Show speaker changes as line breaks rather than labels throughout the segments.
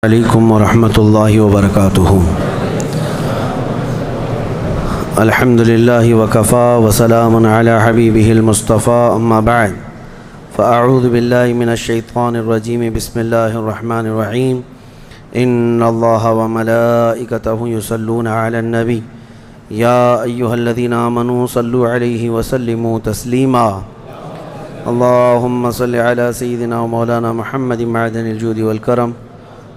علیکم ورحمۃ اللہ وبرکاتہ۔ الحمدللہ وکفا وسلام علی حبیبہ المصطفیٰ، اما بعد فاعوذ باللہ من الشیطان الرجیم، بسم اللہ الرحمن الرحیم۔ ان اللہ وملائکتہ یصلون علی النبی یا ایہا الذین آمنوا صلوا علیہ وسلموا تسلیما۔ اللہم صل علی سیدنا مولانا محمد معدن الجود والکرم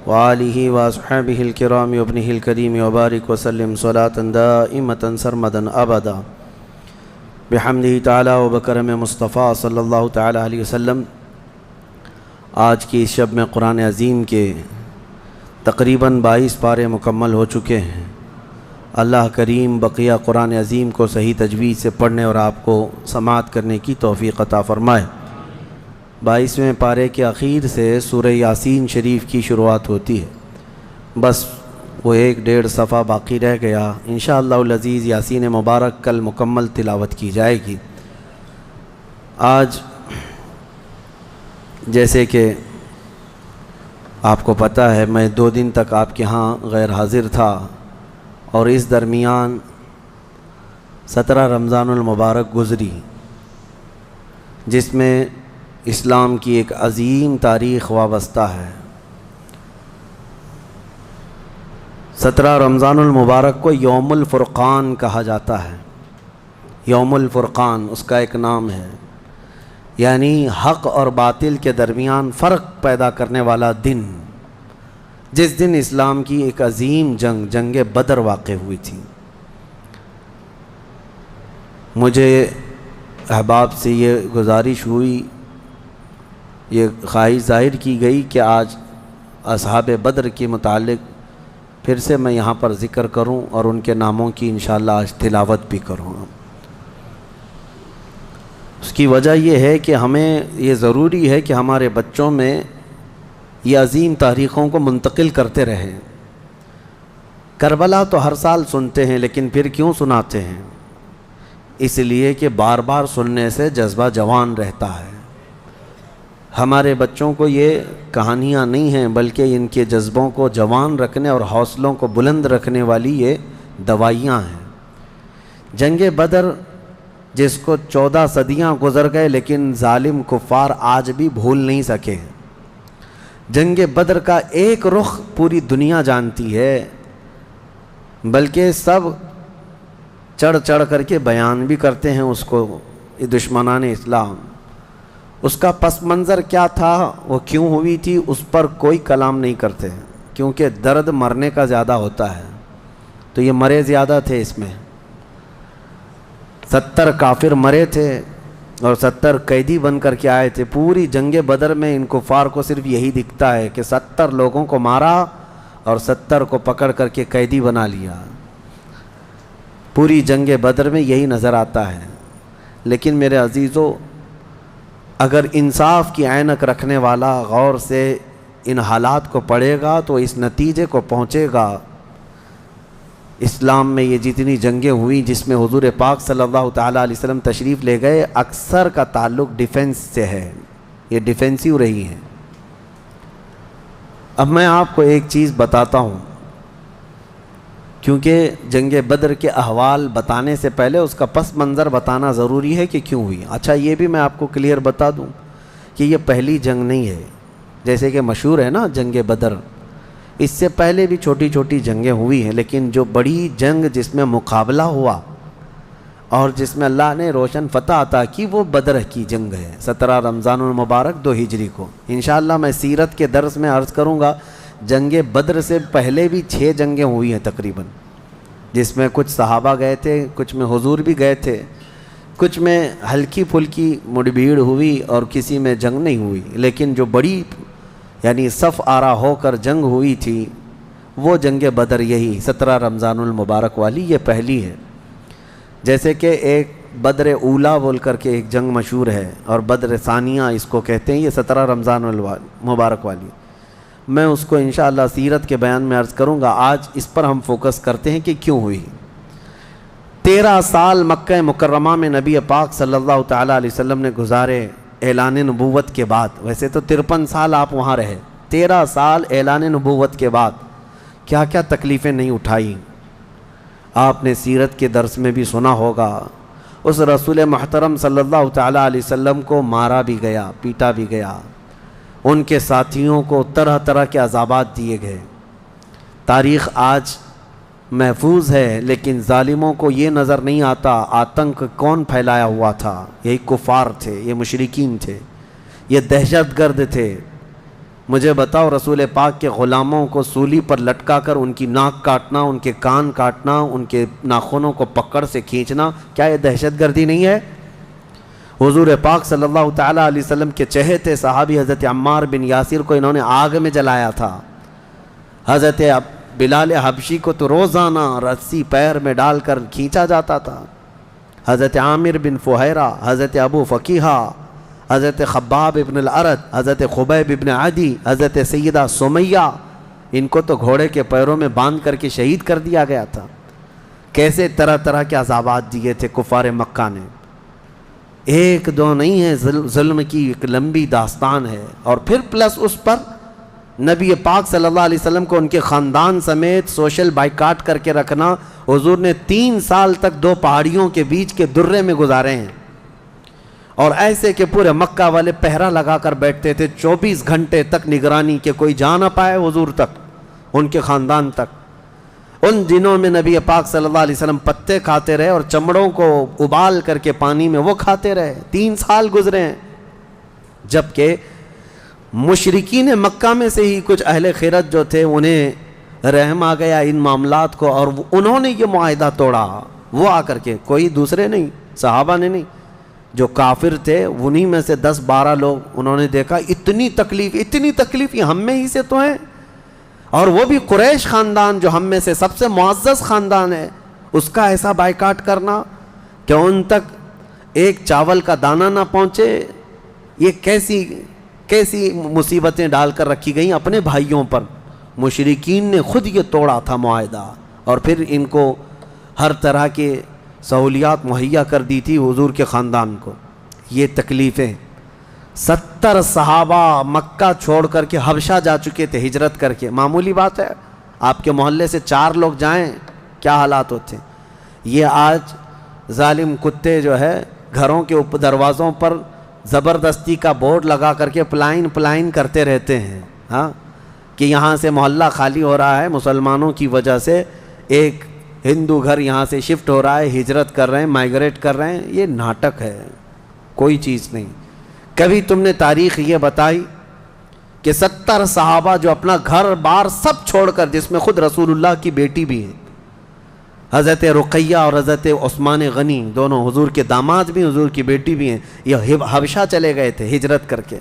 وآلہ واصحابہ الکرام وابنہ الکریم وبارک وسلم صلاة دائمة سرمدا ابدا بحمدہ تعالی وبکرم مصطفیٰ صلی اللہ تعالی علیہ وسلم۔ آج کی اس شب میں قرآن عظیم کے تقریباً 22 پارے مکمل ہو چکے ہیں۔ اللہ کریم بقیہ قرآن عظیم کو صحیح تجوید سے پڑھنے اور آپ کو سماعت کرنے کی توفیق عطا فرمائے۔ 22ویں پارے کے اخیر سے سورہ یاسین شریف کی شروعات ہوتی ہے، بس وہ 1.5 صفحہ باقی رہ گیا۔ انشاءاللہ العزیز یاسین مبارک کل مکمل تلاوت کی جائے گی۔ آج جیسے کہ آپ کو پتہ ہے، میں 2 دن تک آپ کے ہاں غیر حاضر تھا، اور اس درمیان 17 رمضان المبارک گزری، جس میں اسلام کی ایک عظیم تاریخ وابستہ ہے۔ 17 رمضان المبارک کو یوم الفرقان کہا جاتا ہے۔ یوم الفرقان اس کا ایک نام ہے، یعنی حق اور باطل کے درمیان فرق پیدا کرنے والا دن، جس دن اسلام کی ایک عظیم جنگ بدر واقع ہوئی تھی۔ مجھے احباب سے یہ گزارش ہوئی، یہ خواہش ظاہر کی گئی کہ آج اصحاب بدر کے متعلق پھر سے میں یہاں پر ذکر کروں اور ان کے ناموں کی انشاءاللہ آج تلاوت بھی کروں۔ اس کی وجہ یہ ہے کہ ہمیں یہ ضروری ہے کہ ہمارے بچوں میں یہ عظیم تاریخوں کو منتقل کرتے رہیں۔ کربلا تو ہر سال سنتے ہیں، لیکن پھر کیوں سناتے ہیں؟ اس لیے کہ بار بار سننے سے جذبہ جوان رہتا ہے۔ ہمارے بچوں کو یہ کہانیاں نہیں ہیں، بلکہ ان کے جذبوں کو جوان رکھنے اور حوصلوں کو بلند رکھنے والی یہ دوائیاں ہیں۔ جنگ بدر، جس کو 14 صدیاں گزر گئے لیکن ظالم کفار آج بھی بھول نہیں سکے۔ جنگ بدر کا ایک رخ پوری دنیا جانتی ہے، بلکہ سب چڑھ چڑھ کر کے بیان بھی کرتے ہیں اس کو، یہ دشمنان اسلام۔ اس کا پس منظر کیا تھا، وہ کیوں ہوئی تھی، اس پر کوئی کلام نہیں کرتے، کیونکہ درد مرنے کا زیادہ ہوتا ہے، تو یہ مرے زیادہ تھے۔ اس میں 70 کافر مرے تھے اور 70 قیدی بن کر کے آئے تھے۔ پوری جنگ بدر میں ان کفار کو صرف یہی دکھتا ہے کہ 70 لوگوں کو مارا اور 70 کو پکڑ کر کے قیدی بنا لیا۔ پوری جنگ بدر میں یہی نظر آتا ہے۔ لیکن میرے عزیزو، اگر انصاف کی عینک رکھنے والا غور سے ان حالات کو پڑھے گا تو اس نتیجے کو پہنچے گا، اسلام میں یہ جتنی جنگیں ہوئیں جس میں حضور پاک صلی اللہ تعالیٰ علیہ وسلم تشریف لے گئے، اکثر کا تعلق ڈیفنس سے ہے، یہ ڈیفینسیو رہی ہیں۔ اب میں آپ کو ایک چیز بتاتا ہوں، کیونکہ جنگ بدر کے احوال بتانے سے پہلے اس کا پس منظر بتانا ضروری ہے کہ کیوں ہوئی۔ اچھا، یہ بھی میں آپ کو کلیئر بتا دوں کہ یہ پہلی جنگ نہیں ہے۔ جیسے کہ مشہور ہے نا جنگ بدر، اس سے پہلے بھی چھوٹی چھوٹی جنگیں ہوئی ہیں، لیکن جو بڑی جنگ جس میں مقابلہ ہوا اور جس میں اللہ نے روشن فتح عطا کی، وہ بدر کی جنگ ہے، 17 رمضان المبارک 2 ہجری کو۔ انشاءاللہ میں سیرت کے درس میں عرض کروں گا، جنگ بدر سے پہلے بھی 6 جنگیں ہوئی ہیں تقریباً، جس میں کچھ صحابہ گئے تھے، کچھ میں حضور بھی گئے تھے، کچھ میں ہلکی پھلکی مڑبھیڑ ہوئی اور کسی میں جنگ نہیں ہوئی۔ لیکن جو بڑی یعنی صف آرا ہو کر جنگ ہوئی تھی، وہ جنگ بدر یہی 17 رمضان المبارک والی، یہ پہلی ہے۔ جیسے کہ ایک بدر اولا بول کر کے ایک جنگ مشہور ہے، اور بدر ثانیہ اس کو کہتے ہیں، یہ 17 رمضان المبارک والی، میں اس کو انشاءاللہ سیرت کے بیان میں عرض کروں گا۔ آج اس پر ہم فوکس کرتے ہیں کہ کیوں ہوئی۔ 13 سال مکہ مکرمہ میں نبی پاک صلی اللہ تعالیٰ علیہ وسلم نے گزارے اعلان نبوت کے بعد۔ ویسے تو 53 سال آپ وہاں رہے، 13 سال اعلان نبوت کے بعد کیا کیا تکلیفیں نہیں اٹھائیں. آپ نے سیرت کے درس میں بھی سنا ہوگا، اس رسول محترم صلی اللہ تعالیٰ علیہ وسلم کو مارا بھی گیا، پیٹا بھی گیا، ان کے ساتھیوں کو طرح طرح کے عذابات دیے گئے. تاریخ آج محفوظ ہے، لیکن ظالموں کو یہ نظر نہیں آتا آتنک کون پھیلایا ہوا تھا. یہی کفار تھے، یہ مشرکین تھے، یہ دہشت گرد تھے. مجھے بتاؤ، رسول پاک کے غلاموں کو سولی پر لٹکا کر ان کی ناک کاٹنا، ان کے کان کاٹنا، ان کے ناخنوں کو پکڑ سے کھینچنا، کیا یہ دہشت گردی نہیں ہے؟ حضور پاک صلی اللہ تعالیٰ علیہ وسلم کے چہیتے صحابی حضرت عمار بن یاسر کو انہوں نے آگ میں جلایا تھا. حضرت بلال حبشی کو تو روزانہ رسی پیر میں ڈال کر کھینچا جاتا تھا. حضرت عامر بن فہیرہ، حضرت ابو فقیہہ، حضرت خباب ابن الارت، حضرت خبیب ابن عدی، حضرت سیدہ سمیہ، ان کو تو گھوڑے کے پیروں میں باندھ کر کے شہید کر دیا گیا تھا. کیسے طرح طرح کے عذابات دیے تھے کفار مکہ نے. ایک دو نہیں ہے، ظلم کی ایک لمبی داستان ہے. اور پھر پلس اس پر نبی پاک صلی اللہ علیہ وسلم کو ان کے خاندان سمیت سوشل بائیکاٹ کر کے رکھنا. حضور نے 3 سال تک 2 پہاڑیوں کے بیچ کے درے میں گزارے ہیں، اور ایسے کہ پورے مکہ والے پہرا لگا کر بیٹھتے تھے 24 گھنٹے تک نگرانی کہ کوئی جا نہ پائے حضور تک، ان کے خاندان تک. ان دنوں میں نبی پاک صلی اللہ علیہ وسلم پتے کھاتے رہے اور چمڑوں کو ابال کر کے پانی میں وہ کھاتے رہے. 3 سال گزرے ہیں. جبکہ مشرکین مکہ میں سے ہی کچھ اہل خیرت جو تھے انہیں رحم آ گیا ان معاملات کو، اور انہوں نے یہ معاہدہ توڑا. وہ آ کر کے، کوئی دوسرے نہیں، صحابہ نے نہیں، جو کافر تھے انہی میں سے 10-12 لوگ، انہوں نے دیکھا اتنی تکلیف یہ ہم میں ہی سے تو ہیں، اور وہ بھی قریش خاندان جو ہم میں سے سب سے معزز خاندان ہے، اس کا ایسا بائیکاٹ کرنا کہ ان تک ایک چاول کا دانہ نہ پہنچے. یہ کیسی مصیبتیں ڈال کر رکھی گئیں اپنے بھائیوں پر. مشرکین نے خود یہ توڑا تھا معاہدہ، اور پھر ان کو ہر طرح کے سہولیات مہیا کر دی تھی حضور کے خاندان کو. یہ تکلیفیں 70 صحابہ مکہ چھوڑ کر کے حبشہ جا چکے تھے ہجرت کر کے. معمولی بات ہے، آپ کے محلے سے 4 لوگ جائیں کیا حالات ہوتے ہیں. یہ آج ظالم کتے جو ہے گھروں کے دروازوں پر زبردستی کا بورڈ لگا کر کے پلائن کرتے رہتے ہیں، ہاں، کہ یہاں سے محلہ خالی ہو رہا ہے مسلمانوں کی وجہ سے، ایک ہندو گھر یہاں سے شفٹ ہو رہا ہے، ہجرت کر رہے ہیں، مائیگریٹ کر رہے ہیں. یہ ناٹک ہے، کوئی چیز نہیں. کبھی تم نے تاریخ یہ بتائی کہ 70 صحابہ جو اپنا گھر بار سب چھوڑ کر، جس میں خود رسول اللہ کی بیٹی بھی ہے، حضرت رقیہ اور حضرت عثمان غنی، دونوں حضور کے داماد بھی، حضور کی بیٹی بھی ہیں، یہ حبشہ چلے گئے تھے ہجرت کر کے.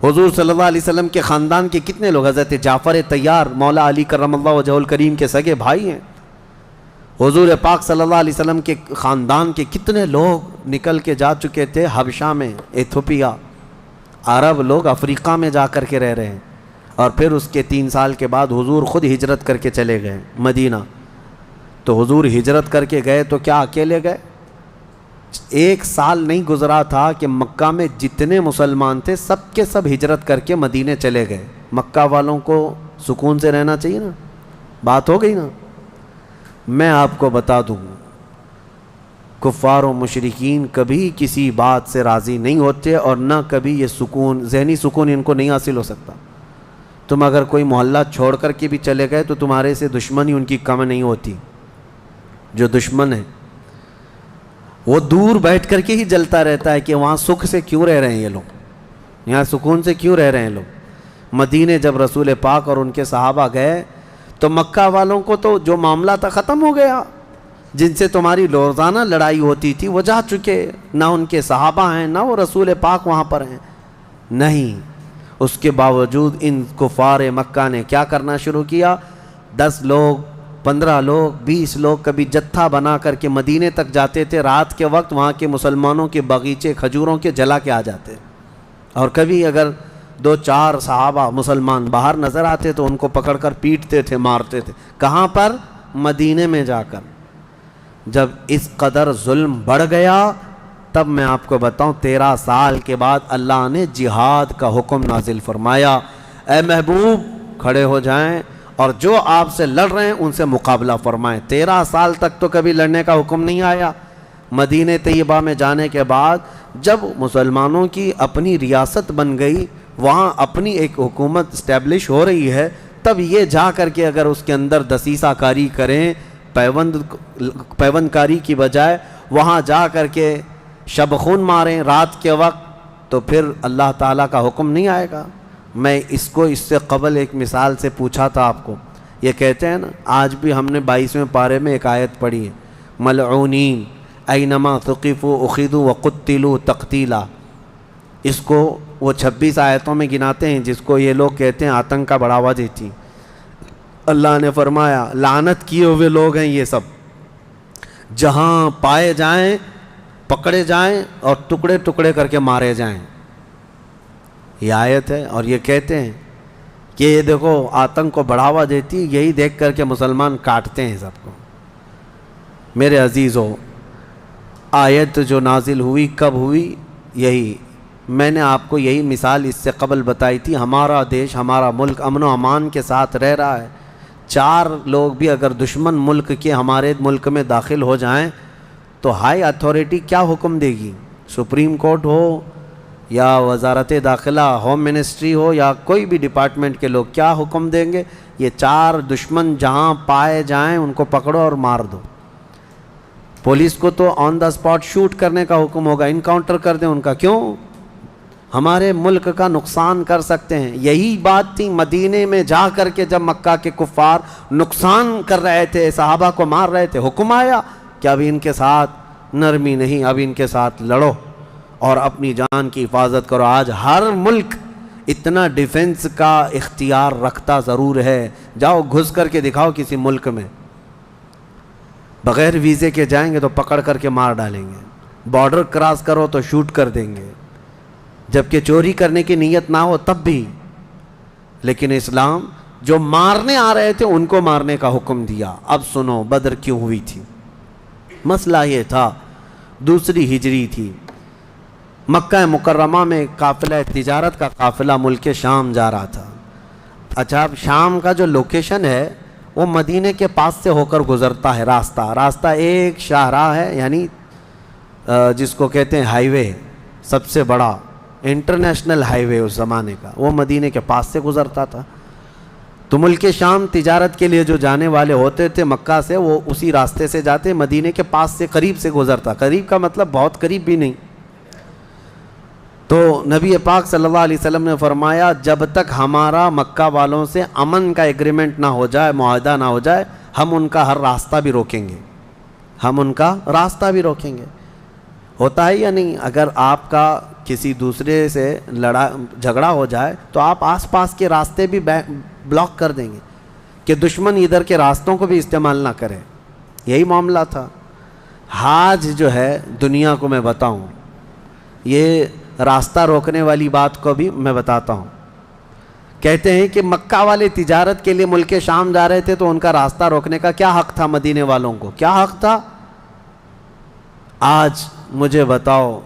حضور صلی اللہ علیہ وسلم کے خاندان کے کتنے لوگ، حضرت جعفر طیار مولا علی کرم اللہ وجہہ الکریم کے سگے بھائی ہیں. حضور پاک صلی اللہ علیہ وسلم کے خاندان کے کتنے لوگ نکل کے جا چکے تھے حبشہ میں، ایتھوپیا. عرب لوگ افریقہ میں جا کر کے رہ رہے ہیں. اور پھر اس کے 3 سال کے بعد حضور خود ہجرت کر کے چلے گئے مدینہ. تو حضور ہجرت کر کے گئے تو کیا اکیلے گئے؟ 1 سال نہیں گزرا تھا کہ مکہ میں جتنے مسلمان تھے سب کے سب ہجرت کر کے مدینے چلے گئے. مکہ والوں کو سکون سے رہنا چاہیے نا، بات ہو گئی نا. میں آپ کو بتا دوں، کفار و مشرکین کبھی کسی بات سے راضی نہیں ہوتے، اور نہ کبھی یہ سکون، ذہنی سکون ان کو نہیں حاصل ہو سکتا. تم اگر کوئی محلہ چھوڑ کر کے بھی چلے گئے تو تمہارے سے دشمنی ان کی کم نہیں ہوتی. جو دشمن ہے وہ دور بیٹھ کر کے ہی جلتا رہتا ہے کہ وہاں سکھ سے کیوں رہ رہے ہیں یہ لوگ، یہاں سکون سے کیوں رہ رہے ہیں لوگ. مدینے جب رسول پاک اور ان کے صحابہ گئے تو مکہ والوں کو تو جو معاملہ تھا ختم ہو گیا. جن سے تمہاری روزانہ لڑائی ہوتی تھی وہ جا چکے، نہ ان کے صحابہ ہیں نہ وہ رسول پاک وہاں پر ہیں. نہیں، اس کے باوجود ان کفار مکہ نے کیا کرنا شروع کیا؟ 10 لوگ، 15 لوگ، 20 لوگ کبھی جتھا بنا کر کے مدینے تک جاتے تھے. رات کے وقت وہاں کے مسلمانوں کے باغیچے کھجوروں کے جلا کے آ جاتے، اور کبھی اگر 2-4 صحابہ مسلمان باہر نظر آتے تو ان کو پکڑ کر پیٹتے تھے، مارتے تھے. کہاں پر؟ مدینے میں جا کر. جب اس قدر ظلم بڑھ گیا تب میں آپ کو بتاؤں 13 سال کے بعد اللہ نے جہاد کا حکم نازل فرمایا. اے محبوب کھڑے ہو جائیں اور جو آپ سے لڑ رہے ہیں ان سے مقابلہ فرمائیں۔ 13 سال تک تو کبھی لڑنے کا حکم نہیں آیا۔ مدینہ طیبہ میں جانے کے بعد جب مسلمانوں کی اپنی ریاست بن گئی، وہاں اپنی ایک حکومت اسٹیبلش ہو رہی ہے، تب یہ جا کر کے اگر اس کے اندر دسیسہ کاری کریں، پیوند کاری کی بجائے وہاں جا کر کے شب خون ماریں رات کے وقت، تو پھر اللہ تعالیٰ کا حکم نہیں آئے گا۔ میں اس سے قبل ایک مثال سے پوچھا تھا آپ کو، یہ کہتے ہیں نا، آج بھی ہم نے 22ویں پارے میں ایک آیت پڑھی ہے، ملعونین اینما ثقفوا اخذوا وقتلوا تقتیلا۔ اس کو وہ 26 آیتوں میں گناتے ہیں جس کو یہ لوگ کہتے ہیں آتنک کا بڑھاوا دیتی۔ اللہ نے فرمایا لعنت کیے ہوئے لوگ ہیں یہ سب، جہاں پائے جائیں پکڑے جائیں اور ٹکڑے ٹکڑے کر کے مارے جائیں۔ یہ آیت ہے، اور یہ کہتے ہیں کہ یہ دیکھو آتنک کو بڑھاوا دیتی، یہی دیکھ کر کے مسلمان کاٹتے ہیں سب کو۔ میرے عزیزو، آیت جو نازل ہوئی کب ہوئی؟ یہی میں نے آپ کو یہی مثال اس سے قبل بتائی تھی۔ ہمارا دیش، ہمارا ملک امن و امان کے ساتھ رہ رہا ہے، 4 لوگ بھی اگر دشمن ملک کے ہمارے ملک میں داخل ہو جائیں تو ہائی اتھارٹی کیا حکم دے گی؟ سپریم کورٹ ہو یا وزارت داخلہ، ہوم منسٹری ہو یا کوئی بھی ڈپارٹمنٹ کے لوگ کیا حکم دیں گے؟ یہ 4 دشمن جہاں پائے جائیں ان کو پکڑو اور مار دو۔ پولیس کو تو آن دا اسپاٹ شوٹ کرنے کا حکم ہوگا، انکاؤنٹر کر دیں ان کا۔ کیوں؟ ہمارے ملک کا نقصان کر سکتے ہیں۔ یہی بات تھی مدینے میں جا کر کے جب مکہ کے کفار نقصان کر رہے تھے، صحابہ کو مار رہے تھے، حکم آیا کہ اب ان کے ساتھ نرمی نہیں، اب ان کے ساتھ لڑو اور اپنی جان کی حفاظت کرو۔ آج ہر ملک اتنا ڈیفنس کا اختیار رکھتا ضرور ہے۔ جاؤ گھس کر کے دکھاؤ کسی ملک میں، بغیر ویزے کے جائیں گے تو پکڑ کر کے مار ڈالیں گے، بارڈر کراس کرو تو شوٹ کر دیں گے، جبکہ چوری کرنے کی نیت نہ ہو تب بھی۔ لیکن اسلام جو مارنے آ رہے تھے ان کو مارنے کا حکم دیا۔ اب سنو بدر کیوں ہوئی تھی؟ مسئلہ یہ تھا، 2 ہجری تھی، مکہ مکرمہ میں قافلہ تجارت کا قافلہ ملک شام جا رہا تھا۔ اچھا، اب شام کا جو لوکیشن ہے وہ مدینے کے پاس سے ہو کر گزرتا ہے۔ راستہ ایک شاہراہ ہے، یعنی جس کو کہتے ہیں ہائی وے، سب سے بڑا انٹرنیشنل ہائی وے اس زمانے کا، وہ مدینے کے پاس سے گزرتا تھا۔ تو ملک شام تجارت کے لیے جو جانے والے ہوتے تھے مکہ سے، وہ اسی راستے سے جاتے، مدینے کے پاس سے قریب سے گزرتا۔ قریب کا مطلب بہت قریب بھی نہیں۔ تو نبی پاک صلی اللہ علیہ وسلم نے فرمایا جب تک ہمارا مکہ والوں سے امن کا ایگریمنٹ نہ ہو جائے، معاہدہ نہ ہو جائے، ہم ان کا ہر راستہ بھی روکیں گے، ہم ان کا راستہ بھی روکیں گے۔ ہوتا ہے یا نہیں؟ اگر آپ کا کسی دوسرے سے جھگڑا ہو جائے تو آپ آس پاس کے راستے بھی بلاک کر دیں گے کہ دشمن ادھر کے راستوں کو بھی استعمال نہ کرے۔ یہی معاملہ تھا۔ حاج جو ہے، دنیا کو میں بتاؤں، یہ راستہ روکنے والی بات کو بھی میں بتاتا ہوں۔ کہتے ہیں کہ مکہ والے تجارت کے لیے ملک شام جا رہے تھے تو ان کا راستہ روکنے کا کیا حق تھا؟ مدینے والوں کو کیا حق تھا؟ آج مجھے بتاؤ،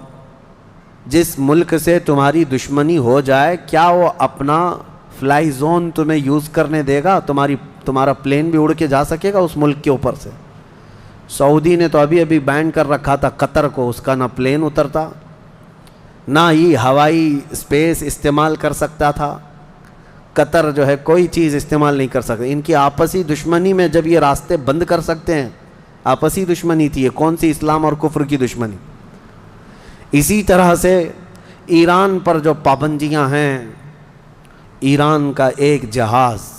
جس ملک سے تمہاری دشمنی ہو جائے، کیا وہ اپنا فلائی زون تمہیں یوز کرنے دے گا؟ تمہارا پلین بھی اڑ کے جا سکے گا اس ملک کے اوپر سے؟ سعودی نے تو ابھی بین کر رکھا تھا قطر کو، اس کا نہ پلین اترتا، نہ ہی ہوائی اسپیس استعمال کر سکتا تھا۔ قطر جو ہے کوئی چیز استعمال نہیں کر سکتا۔ ان کی آپسی دشمنی میں جب یہ راستے بند کر سکتے ہیں، آپسی دشمنی تھی، یہ کون سی اسلام اور کفر کی دشمنی؟ اسی طرح سے ایران پر جو پابندیاں ہیں، ایران کا ایک جہاز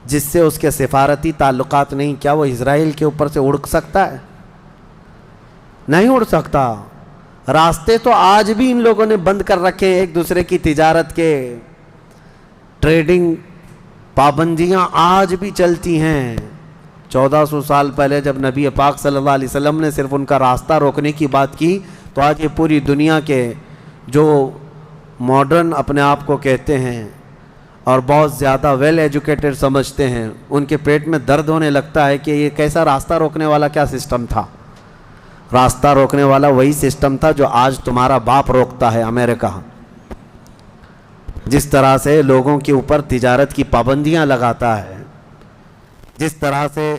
جس سے اس کے سفارتی تعلقات نہیں، کیا وہ اسرائیل کے اوپر سے اڑ سکتا ہے؟ نہیں اڑ سکتا۔ راستے تو آج بھی ان لوگوں نے بند کر رکھے ہیں، ایک دوسرے کی تجارت کے، ٹریڈنگ پابندیاں آج بھی چلتی ہیں۔ 1400 سال پہلے جب نبی پاک صلی اللہ علیہ وسلم نے صرف ان کا راستہ روکنے کی بات کی، تو آج یہ پوری دنیا کے جو ماڈرن اپنے آپ کو کہتے ہیں اور بہت زیادہ ویل ایجوکیٹڈ سمجھتے ہیں، ان کے پیٹ میں درد ہونے لگتا ہے کہ یہ کیسا راستہ روکنے والا کیا سسٹم تھا۔ راستہ روکنے والا وہی سسٹم تھا جو آج تمہارا باپ روکتا ہے، امریکہ۔ جس طرح سے لوگوں کے اوپر تجارت کی پابندیاں لگاتا ہے، جس طرح سے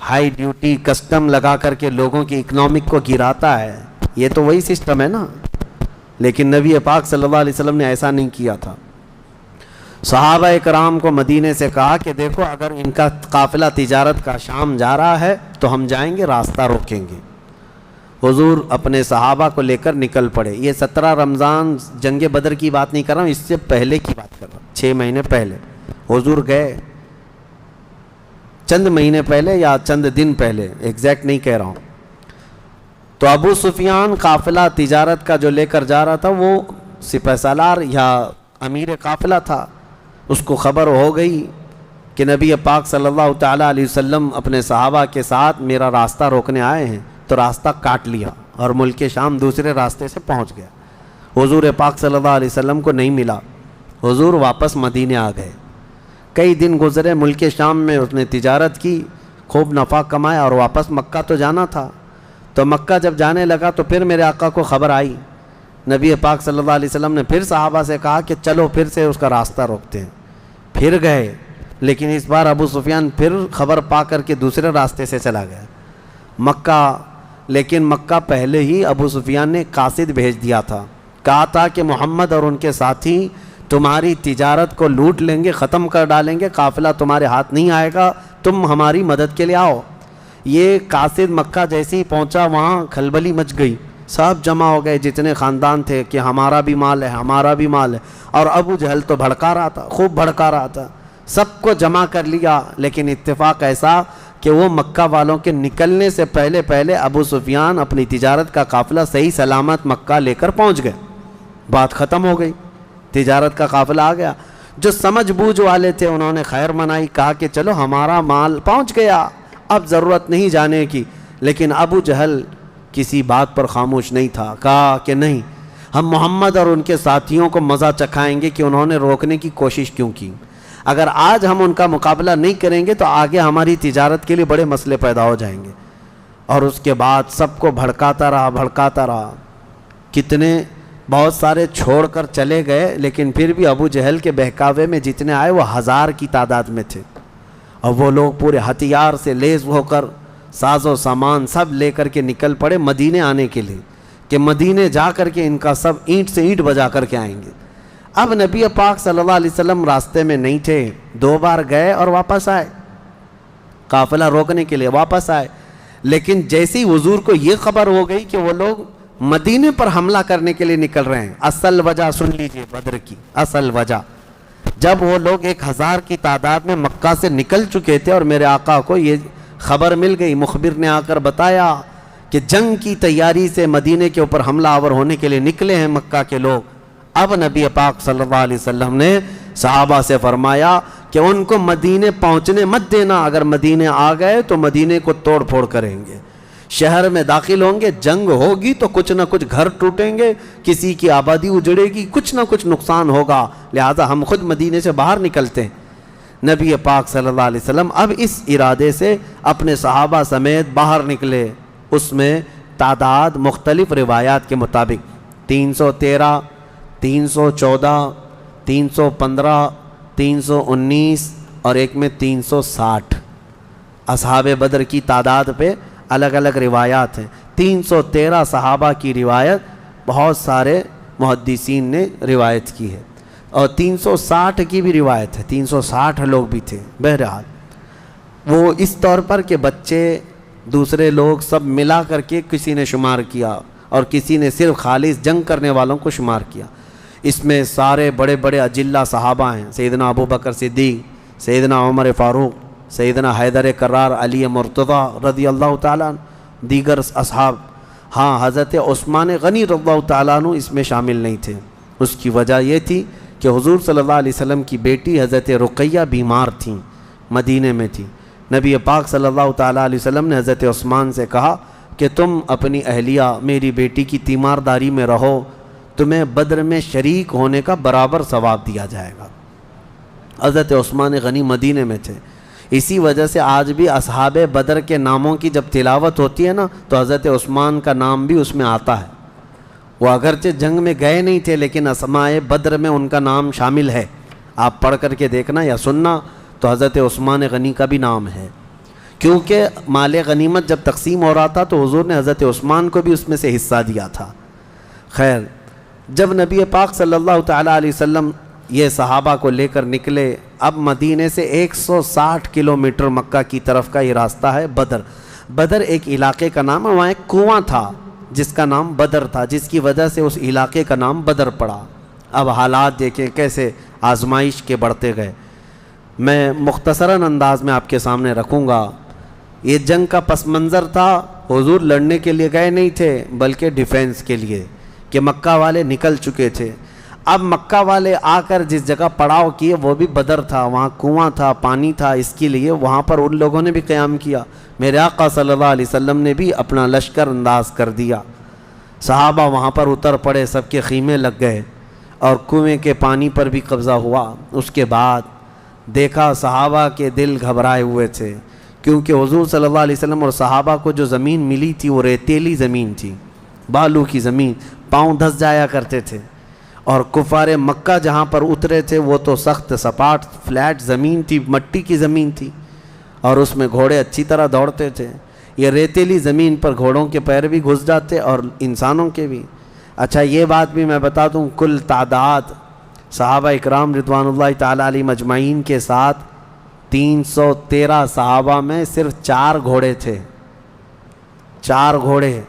ہائی ڈیوٹی کسٹم لگا کر کے لوگوں کی اکنامک کو گراتا ہے، یہ تو وہی سسٹم ہے نا۔ لیکن نبی پاک صلی اللہ علیہ وسلم نے ایسا نہیں کیا تھا۔ صحابہ کرام کو مدینے سے کہا کہ دیکھو اگر ان کا قافلہ تجارت کا شام جا رہا ہے تو ہم جائیں گے، راستہ روکیں گے۔ حضور اپنے صحابہ کو لے کر نکل پڑے۔ یہ 17 رمضان جنگ بدر کی بات نہیں کر رہا ہوں، اس سے پہلے کی بات کر رہا ہوں، 6 مہینے پہلے حضور گئے، چند مہینے پہلے یا چند دن پہلے، ایگزیکٹ نہیں کہہ رہا ہوں۔ تو ابو سفیان قافلہ تجارت کا جو لے کر جا رہا تھا وہ سپہ سالار یا امیر قافلہ تھا، اس کو خبر ہو گئی کہ نبی پاک صلی اللہ تعالیٰ علیہ وسلم اپنے صحابہ کے ساتھ میرا راستہ روکنے آئے ہیں، تو راستہ کاٹ لیا اور ملک شام دوسرے راستے سے پہنچ گیا۔ حضور پاک صلی اللہ علیہ وسلم کو نہیں ملا، حضور واپس مدینے آ گئے۔ کئی دن گزرے، ملک شام میں اس نے تجارت کی، خوب نفع کمایا اور واپس مکہ تو جانا تھا۔ تو مکہ جب جانے لگا تو پھر میرے آقا کو خبر آئی، نبی پاک صلی اللہ علیہ وسلم نے پھر صحابہ سے کہا کہ چلو پھر سے اس کا راستہ روکتے ہیں۔ پھر گئے، لیکن اس بار ابو سفیان پھر خبر پا کر کے دوسرے راستے سے چلا گیا مکہ۔ لیکن مکہ پہلے ہی ابو سفیان نے قاصد بھیج دیا تھا، کہا تھا کہ محمد اور ان کے ساتھی تمہاری تجارت کو لوٹ لیں گے، ختم کر ڈالیں گے، قافلہ تمہارے ہاتھ نہیں آئے گا، تم ہماری مدد کے لیے آؤ۔ یہ قاصد مکہ جیسے ہی پہنچا وہاں کھلبلی مچ گئی، سب جمع ہو گئے جتنے خاندان تھے کہ ہمارا بھی مال ہے، ہمارا بھی مال ہے۔ اور ابو جہل تو بھڑکا رہا تھا، خوب بھڑکا رہا تھا، سب کو جمع کر لیا۔ لیکن اتفاق ایسا کہ وہ مکہ والوں کے نکلنے سے پہلے ابو سفیان اپنی تجارت کا قافلہ صحیح سلامت مکہ لے کر پہنچ گئے، بات ختم ہو گئی، تجارت کا قافلہ آ گیا۔ جو سمجھ بوجھ والے تھے انہوں نے خیر منائی، کہا کہ چلو ہمارا مال پہنچ گیا، اب ضرورت نہیں جانے کی۔ لیکن ابو جہل کسی بات پر خاموش نہیں تھا، کہا کہ نہیں، ہم محمد اور ان کے ساتھیوں کو مزہ چکھائیں گے کہ انہوں نے روکنے کی کوشش کیوں کی۔ اگر آج ہم ان کا مقابلہ نہیں کریں گے تو آگے ہماری تجارت کے لیے بڑے مسئلے پیدا ہو جائیں گے۔ اور اس کے بعد سب کو بھڑکاتا رہا۔ کتنے بہت سارے چھوڑ کر چلے گئے، لیکن پھر بھی ابو جہل کے بہکاوے میں جتنے آئے وہ 1000 کی تعداد میں تھے، اور وہ لوگ پورے ہتھیار سے لیس ہو کر ساز و سامان سب لے کر کے نکل پڑے مدینے آنے کے لیے، کہ مدینے جا کر کے ان کا سب اینٹ سے اینٹ بجا کر کے آئیں گے۔ اب نبی پاک صلی اللہ علیہ وسلم راستے میں نہیں تھے، 2 بار گئے اور واپس آئے، قافلہ روکنے کے لیے واپس آئے۔ لیکن جیسی حضور کو یہ خبر ہو گئی کہ وہ لوگ مدینے پر حملہ کرنے کے لیے نکل رہے ہیں، اصل وجہ سن لیجئے بدر کی اصل وجہ، جب وہ لوگ 1000 کی تعداد میں مکہ سے نکل چکے تھے اور میرے آقا کو یہ خبر مل گئی، مخبر نے آ کر بتایا کہ جنگ کی تیاری سے مدینے کے اوپر حملہ آور ہونے کے لیے نکلے ہیں مکہ کے لوگ۔ اب نبی پاک صلی اللہ علیہ وسلم نے صحابہ سے فرمایا کہ ان کو مدینے پہنچنے مت دینا، اگر مدینے آ گئے تو مدینے کو توڑ پھوڑ کریں گے، شہر میں داخل ہوں گے، جنگ ہوگی تو کچھ نہ کچھ گھر ٹوٹیں گے، کسی کی آبادی اجڑے گی، کچھ نہ کچھ نقصان ہوگا، لہذا ہم خود مدینے سے باہر نکلتے ہیں۔ نبی پاک صلی اللہ علیہ وسلم اب اس ارادے سے اپنے صحابہ سمیت باہر نکلے۔ اس میں تعداد مختلف روایات کے مطابق 313، 314، 315، 319 اور ایک میں 360 اصحاب بدر کی تعداد پہ الگ الگ روایات ہیں۔ 313 صحابہ کی روایت بہت سارے محدثین نے روایت کی ہے، اور 360 کی بھی روایت ہے، 360 لوگ بھی تھے۔ بہرحال وہ اس طور پر کہ بچے دوسرے لوگ سب ملا کر کے کسی نے شمار کیا اور کسی نے صرف خالص جنگ کرنے والوں کو شمار کیا۔ اس میں سارے بڑے بڑے اجلہ صحابہ ہیں، سیدنا ابو بکر صدیق، سیدنا عمر فاروق، سیدنا حیدر کرار، علی مرتضیٰ رضی اللہ تعالیٰ عنہ، دیگر اصحاب۔ ہاں، حضرت عثمان غنی رضی اللہ تعالیٰ عنہ اس میں شامل نہیں تھے۔ اس کی وجہ یہ تھی کہ حضور صلی اللہ علیہ وسلم کی بیٹی حضرت رقیہ بیمار تھیں، مدینے میں تھی۔ نبی پاک صلی اللہ تعالیٰ علیہ وسلم نے حضرت عثمان سے کہا کہ تم اپنی اہلیہ میری بیٹی کی تیمارداری میں رہو، تمہیں بدر میں شریک ہونے کا برابر ثواب دیا جائے گا۔ حضرت عثمان غنی مدینے میں تھے، اسی وجہ سے آج بھی اصحاب بدر کے ناموں کی جب تلاوت ہوتی ہے نا تو حضرت عثمان کا نام بھی اس میں آتا ہے۔ وہ اگرچہ جنگ میں گئے نہیں تھے لیکن اسماء بدر میں ان کا نام شامل ہے. آپ پڑھ کر کے دیکھنا یا سننا تو حضرت عثمان غنی کا بھی نام ہے، کیونکہ مال غنیمت جب تقسیم ہو رہا تھا تو حضور نے حضرت عثمان کو بھی اس میں سے حصہ دیا تھا. خیر، جب نبی پاک صلی اللہ تعالیٰ علیہ وسلم یہ صحابہ کو لے کر نکلے، اب مدینے سے 160 کلومیٹر مکہ کی طرف کا یہ راستہ ہے. بدر ایک علاقے کا نام ہے، وہاں ایک کنواں تھا جس کا نام بدر تھا، جس کی وجہ سے اس علاقے کا نام بدر پڑا. اب حالات دیکھیں کیسے آزمائش کے بڑھتے گئے. میں مختصراً انداز میں آپ کے سامنے رکھوں گا. یہ جنگ کا پس منظر تھا. حضور لڑنے کے لیے گئے نہیں تھے بلکہ ڈیفینس کے لیے، کہ مکہ والے نکل چکے تھے. اب مکہ والے آ کر جس جگہ پڑاؤ کیے وہ بھی بدر تھا، وہاں کنواں تھا، پانی تھا، اس کے لیے وہاں پر ان لوگوں نے بھی قیام کیا. میرے آقا صلی اللہ علیہ وسلم نے بھی اپنا لشکر انداز کر دیا. صحابہ وہاں پر اتر پڑے، سب کے خیمے لگ گئے اور کنویں کے پانی پر بھی قبضہ ہوا. اس کے بعد دیکھا صحابہ کے دل گھبرائے ہوئے تھے، کیونکہ حضور صلی اللہ علیہ وسلم اور صحابہ کو جو زمین ملی تھی وہ ریتیلی زمین تھی، بالو کی زمین، پاؤں دھس جایا کرتے تھے. اور کفار مکہ جہاں پر اترے تھے وہ تو سخت سپاٹ فلیٹ زمین تھی، مٹی کی زمین تھی، اور اس میں گھوڑے اچھی طرح دوڑتے تھے. یہ ریتیلی زمین پر گھوڑوں کے پیر بھی گھس جاتے اور انسانوں کے بھی. اچھا، یہ بات بھی میں بتا دوں، کل تعداد صحابہ اکرام رضوان اللہ تعالیٰ علیہ مجمعین کے ساتھ 313 صحابہ میں صرف 4 گھوڑے تھے. 4 گھوڑے،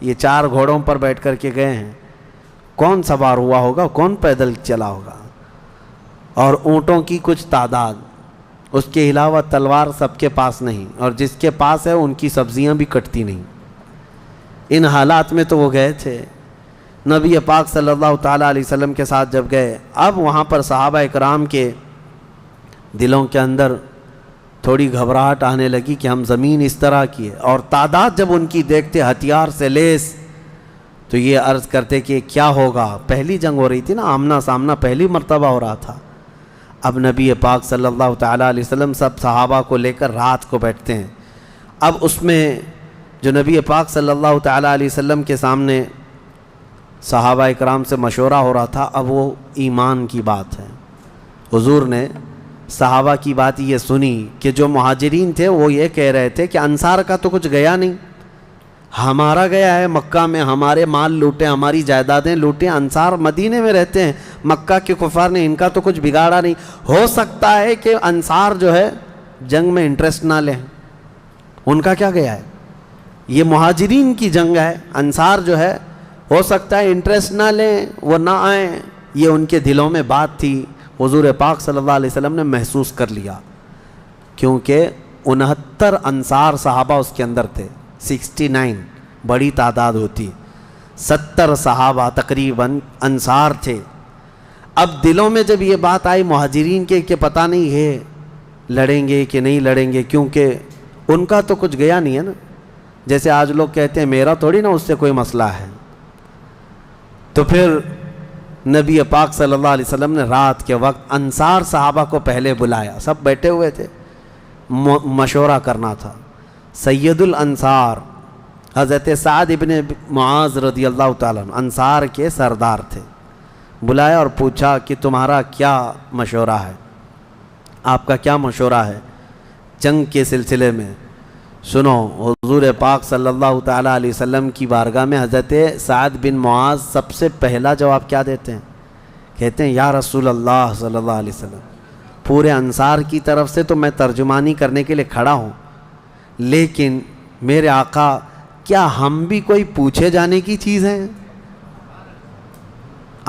یہ 4 گھوڑوں پر بیٹھ کر کے گئے ہیں. کون سوار ہوا ہوگا، کون پیدل چلا ہوگا؟ اور اونٹوں کی کچھ تعداد. اس کے علاوہ تلوار سب کے پاس نہیں، اور جس کے پاس ہے ان کی سبزیاں بھی کٹتی نہیں. ان حالات میں تو وہ گئے تھے. نبی پاک صلی اللہ تعالیٰ علیہ وسلم کے ساتھ جب گئے، اب وہاں پر صحابہ اکرام کے دلوں کے اندر تھوڑی گھبراہٹ آنے لگی کہ ہم زمین اس طرح کی ہے، اور تعداد جب ان کی دیکھتے ہتھیار سے لیس تو یہ عرض کرتے کہ کیا ہوگا. پہلی جنگ ہو رہی تھی نا، آمنا سامنا پہلی مرتبہ ہو رہا تھا. اب نبی پاک صلی اللہ تعالیٰ علیہ وسلم سب صحابہ کو لے کر رات کو بیٹھتے ہیں. اب اس میں جو نبی پاک صلی اللہ تعالیٰ علیہ وسلم کے سامنے صحابہ اکرام سے مشورہ ہو رہا تھا، اب وہ ایمان کی بات ہے. حضور نے صحابہ کی بات یہ سنی کہ جو مہاجرین تھے وہ یہ کہہ رہے تھے کہ انصار کا تو کچھ گیا نہیں، ہمارا گیا ہے. مکہ میں ہمارے مال لوٹے، ہماری جائیدادیں لوٹیں، انصار مدینے میں رہتے ہیں، مکہ کے کفار نے ان کا تو کچھ بگاڑا نہیں. ہو سکتا ہے کہ انصار جو ہے جنگ میں انٹرسٹ نہ لیں، ان کا کیا گیا ہے، یہ مہاجرین کی جنگ ہے. انصار جو ہے ہو سکتا ہے انٹرسٹ نہ لیں، وہ نہ آئیں. یہ ان کے دلوں میں بات تھی. حضور پاک صلی اللہ علیہ وسلم نے محسوس کر لیا، کیونکہ 69 انصار صحابہ اس کے اندر تھے. 69 بڑی تعداد ہوتی، 70 صحابہ تقریباً انصار تھے. اب دلوں میں جب یہ بات آئی مہاجرین کے کہ پتہ نہیں ہے لڑیں گے کہ نہیں لڑیں گے، کیونکہ ان کا تو کچھ گیا نہیں ہے نا. جیسے آج لوگ کہتے ہیں میرا تھوڑی نا اس سے کوئی مسئلہ ہے. تو پھر نبی پاک صلی اللہ علیہ وسلم نے رات کے وقت انصار صحابہ کو پہلے بلایا. سب بیٹھے ہوئے تھے، مشورہ کرنا تھا. سید الانصار حضرت سعد ابن معاذ رضی اللہ تعالیٰ عنہ انصار کے سردار تھے. بلایا اور پوچھا کہ تمہارا کیا مشورہ ہے، آپ کا کیا مشورہ ہے جنگ کے سلسلے میں. سنو، حضور پاک صلی اللہ تعالیٰ علیہ وسلم کی بارگاہ میں حضرت سعد بن معاذ سب سے پہلا جواب کیا دیتے ہیں؟ کہتے ہیں یا رسول اللہ صلی اللہ علیہ وسلم، پورے انصار کی طرف سے تو میں ترجمانی کرنے کے لیے کھڑا ہوں، لیکن میرے آقا کیا ہم بھی کوئی پوچھے جانے کی چیز ہیں؟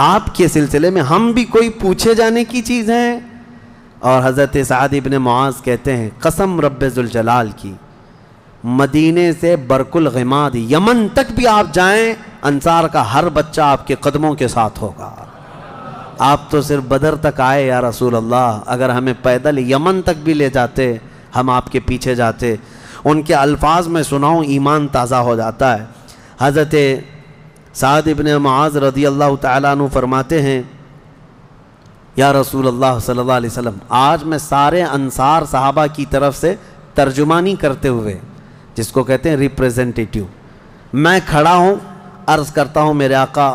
آپ کے سلسلے میں ہم بھی کوئی پوچھے جانے کی چیز ہیں؟ اور حضرت سعد ابن معاذ کہتے ہیں قسم رب ذوالجلال کی، مدینے سے برق الغماد یمن تک بھی آپ جائیں، انصار کا ہر بچہ آپ کے قدموں کے ساتھ ہوگا. آپ تو صرف بدر تک آئے یا رسول اللہ، اگر ہمیں پیدل یمن تک بھی لے جاتے ہم آپ کے پیچھے جاتے. ان کے الفاظ میں سناؤں ایمان تازہ ہو جاتا ہے. حضرت سعد ابن معاذ رضی اللہ تعالیٰ عنہ فرماتے ہیں یا رسول اللہ صلی اللہ علیہ وسلم، آج میں سارے انصار صحابہ کی طرف سے ترجمانی کرتے ہوئے، جس کو کہتے ہیں ریپریزنٹیٹیو، میں کھڑا ہوں عرض کرتا ہوں میرے آقا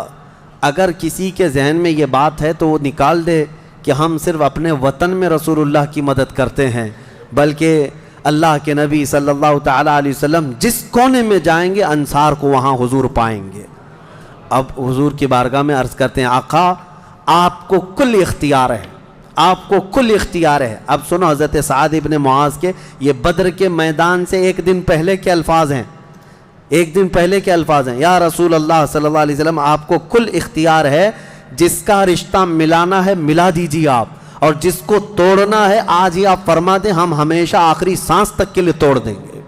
اگر کسی کے ذہن میں یہ بات ہے تو وہ نکال دے کہ ہم صرف اپنے وطن میں رسول اللہ کی مدد کرتے ہیں، بلکہ اللہ کے نبی صلی اللہ تعالیٰ علیہ وسلم جس کونے میں جائیں گے انصار کو وہاں حضور پائیں گے۔ اب حضور کی بارگاہ میں عرض کرتے ہیں آقا آپ کو کل اختیار ہے، آپ کو کل اختیار ہے۔ اب سنو حضرت سعد ابن معاذ کے یہ بدر کے میدان سے ایک دن پہلے کے الفاظ ہیں، ایک دن پہلے کے الفاظ ہیں۔ یا رسول اللہ صلی اللہ علیہ وسلم آپ کو کل اختیار ہے، جس کا رشتہ ملانا ہے ملا دیجیے آپ، اور جس کو توڑنا ہے آج ہی آپ فرما دیں، ہم ہمیشہ آخری سانس تک کے لیے توڑ دیں گے۔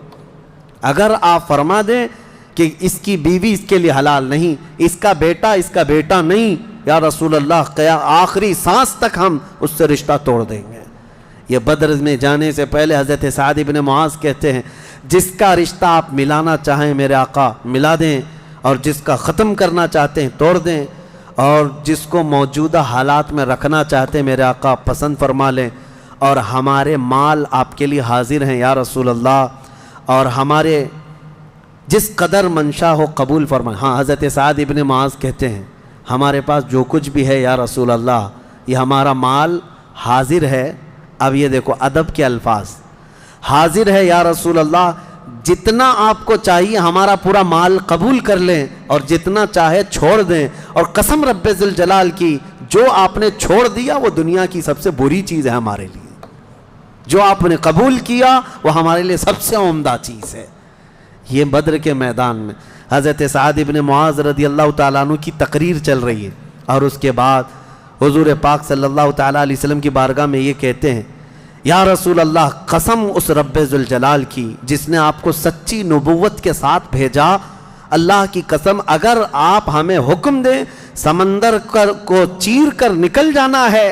اگر آپ فرما دیں کہ اس کی بیوی اس کے لیے حلال نہیں، اس کا بیٹا نہیں، یا رسول اللہ آخری سانس تک ہم اس سے رشتہ توڑ دیں گے۔ یہ بدر میں جانے سے پہلے حضرت سعد ابن معاذ کہتے ہیں جس کا رشتہ آپ ملانا چاہیں میرے آقا ملا دیں، اور جس کا ختم کرنا چاہتے ہیں توڑ دیں، اور جس کو موجودہ حالات میں رکھنا چاہتے ہیں میرے آقا پسند فرما لیں، اور ہمارے مال آپ کے لیے حاضر ہیں یا رسول اللہ، اور ہمارے جس قدر منشا ہو قبول فرمائیں۔ ہاں حضرت سعد ابن معاذ کہتے ہیں ہمارے پاس جو کچھ بھی ہے یا رسول اللہ یہ ہمارا مال حاضر ہے۔ اب یہ دیکھو ادب کے الفاظ، حاضر ہے یا رسول اللہ، جتنا آپ کو چاہیے ہمارا پورا مال قبول کر لیں اور جتنا چاہے چھوڑ دیں، اور قسم رب ذوالجلال کی جو آپ نے چھوڑ دیا وہ دنیا کی سب سے بری چیز ہے ہمارے لیے، جو آپ نے قبول کیا وہ ہمارے لیے سب سے عمدہ چیز ہے۔ یہ بدر کے میدان میں حضرت سعد ابن معاذ رضی اللہ تعالیٰ عنہ کی تقریر چل رہی ہے، اور اس کے بعد حضور پاک صلی اللہ تعالیٰ علیہ وسلم کی بارگاہ میں یہ کہتے ہیں یا رسول اللہ قسم اس رب ذوالجلال کی جس نے آپ کو سچی نبوت کے ساتھ بھیجا، اللہ کی قسم اگر آپ ہمیں حکم دیں سمندر کو چیر کر نکل جانا ہے،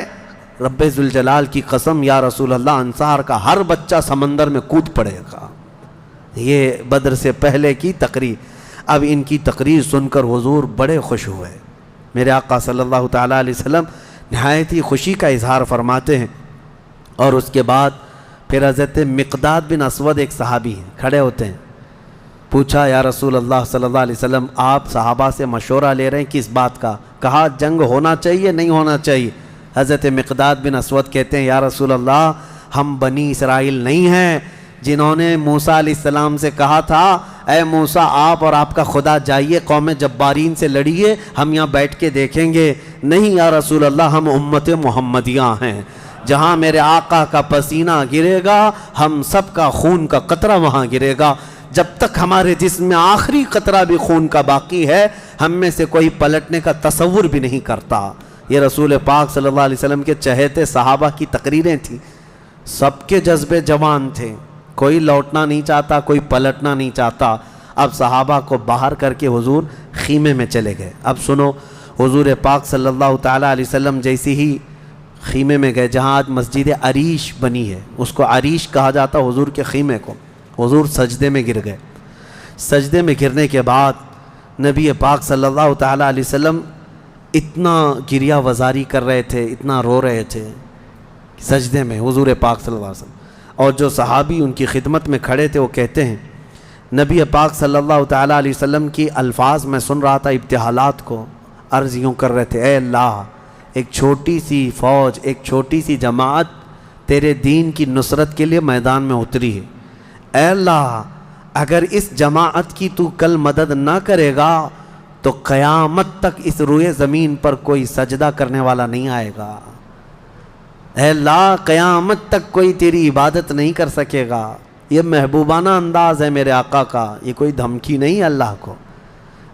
رب ذوالجلال کی قسم یا رسول اللہ انصار کا ہر بچہ سمندر میں کود پڑے گا۔ یہ بدر سے پہلے کی تقریر۔ اب ان کی تقریر سن کر حضور بڑے خوش ہوئے، میرے آقا صلی اللہ تعالیٰ علیہ وسلم نہایت ہی خوشی کا اظہار فرماتے ہیں، اور اس کے بعد پھر حضرت مقداد بن اسود ایک صحابی ہیں کھڑے ہوتے ہیں، پوچھا یا رسول اللہ صلی اللہ علیہ وسلم آپ صحابہ سے مشورہ لے رہے ہیں کس بات کا؟ کہا جنگ ہونا چاہیے نہیں ہونا چاہیے؟ حضرت مقداد بن اسود کہتے ہیں یا رسول اللہ ہم بنی اسرائیل نہیں ہیں جنہوں نے موسیٰ علیہ السلام سے کہا تھا اے موسیٰ آپ اور آپ کا خدا جائیے قوم جبارین سے لڑیے، ہم یہاں بیٹھ کے دیکھیں گے۔ نہیں یا رسول اللہ ہم امت محمدیہ ہیں، جہاں میرے آقا کا پسینہ گرے گا ہم سب کا خون کا قطرہ وہاں گرے گا، جب تک ہمارے جسم میں آخری قطرہ بھی خون کا باقی ہے ہم میں سے کوئی پلٹنے کا تصور بھی نہیں کرتا۔ یہ رسول پاک صلی اللہ علیہ وسلم کے چہیتے صحابہ کی تقریریں تھیں، سب کے جذبے جوان تھے، کوئی لوٹنا نہیں چاہتا کوئی پلٹنا نہیں چاہتا۔ اب صحابہ کو باہر کر کے حضور خیمے میں چلے گئے۔ اب سنو حضور پاک صلی اللہ تعالیٰ علیہ وسلم جیسی ہی خیمے میں گئے جہاں آج مسجد عریش بنی ہے، اس کو عریش کہا جاتا حضور کے خیمے کو۔ حضور سجدے میں گر گئے، سجدے میں گرنے کے بعد نبی پاک صلی اللہ تعالیٰ علیہ وسلم اتنا گریہ وزاری کر رہے تھے، اتنا رو رہے تھے سجدے میں حضور پاک صلی اللہ علیہ وسلم، اور جو صحابی ان کی خدمت میں کھڑے تھے وہ کہتے ہیں نبی پاک صلی اللہ تعالیٰ علیہ وسلم کی الفاظ میں سن رہا تھا ابتحالات کو، عرض یوں کر رہے تھے اے اللہ ایک چھوٹی سی فوج ایک چھوٹی سی جماعت تیرے دین کی نصرت کے لیے میدان میں اتری ہے، اے اللہ اگر اس جماعت کی تو کل مدد نہ کرے گا تو قیامت تک اس روئے زمین پر کوئی سجدہ کرنے والا نہیں آئے گا، اے اللہ قیامت تک کوئی تیری عبادت نہیں کر سکے گا۔ یہ محبوبانہ انداز ہے میرے آقا کا، یہ کوئی دھمکی نہیں اللہ کو،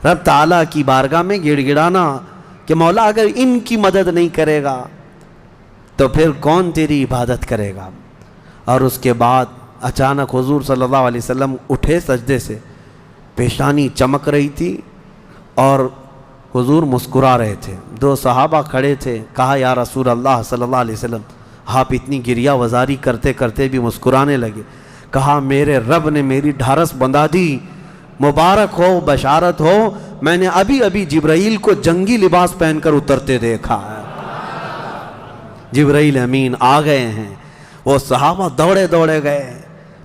رب تعالیٰ کی بارگاہ میں گڑ گڑانا کہ مولا اگر ان کی مدد نہیں کرے گا تو پھر کون تیری عبادت کرے گا۔ اور اس کے بعد اچانک حضور صلی اللہ علیہ وسلم اٹھے سجدے سے، پیشانی چمک رہی تھی اور حضور مسکرا رہے تھے، دو صحابہ کھڑے تھے، کہا یا رسول اللہ صلی اللہ علیہ وسلم آپ اتنی گریہ وزاری کرتے کرتے بھی مسکرانے لگے۔ کہا میرے رب نے میری ڈھارس بندھا دی، مبارک ہو بشارت ہو، میں نے ابھی ابھی جبرائیل کو جنگی لباس پہن کر اترتے دیکھا ہے، جبرائیل امین آ گئے ہیں۔ وہ صحابہ دوڑے دوڑے گئے،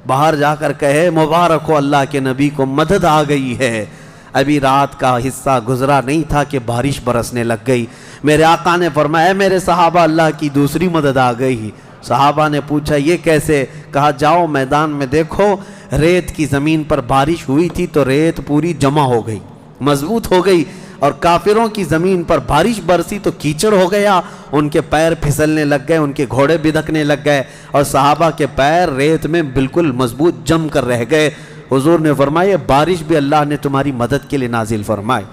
باہر جا کر کہے مبارک ہو اللہ کے نبی کو مدد آ گئی ہے، ابھی رات کا حصہ گزرا نہیں تھا کہ بارش برسنے لگ گئی۔ میرے آقا نے فرمایا میرے صحابہ اللہ کی دوسری مدد آ گئی۔ صحابہ نے پوچھا یہ کیسے؟ کہا جاؤ میدان میں دیکھو، ریت کی زمین پر بارش ہوئی تھی تو ریت پوری جمع ہو گئی، مضبوط ہو گئی، اور کافروں کی زمین پر بارش برسی تو کیچڑ ہو گیا، ان کے پیر پھسلنے لگ گئے، ان کے گھوڑے بدکنے لگ گئے، اور صحابہ کے پیر ریت میں بالکل مضبوط جم کر رہ گئے۔ حضور نے فرمایا بارش بھی اللہ نے تمہاری مدد کے لیے نازل فرمائے۔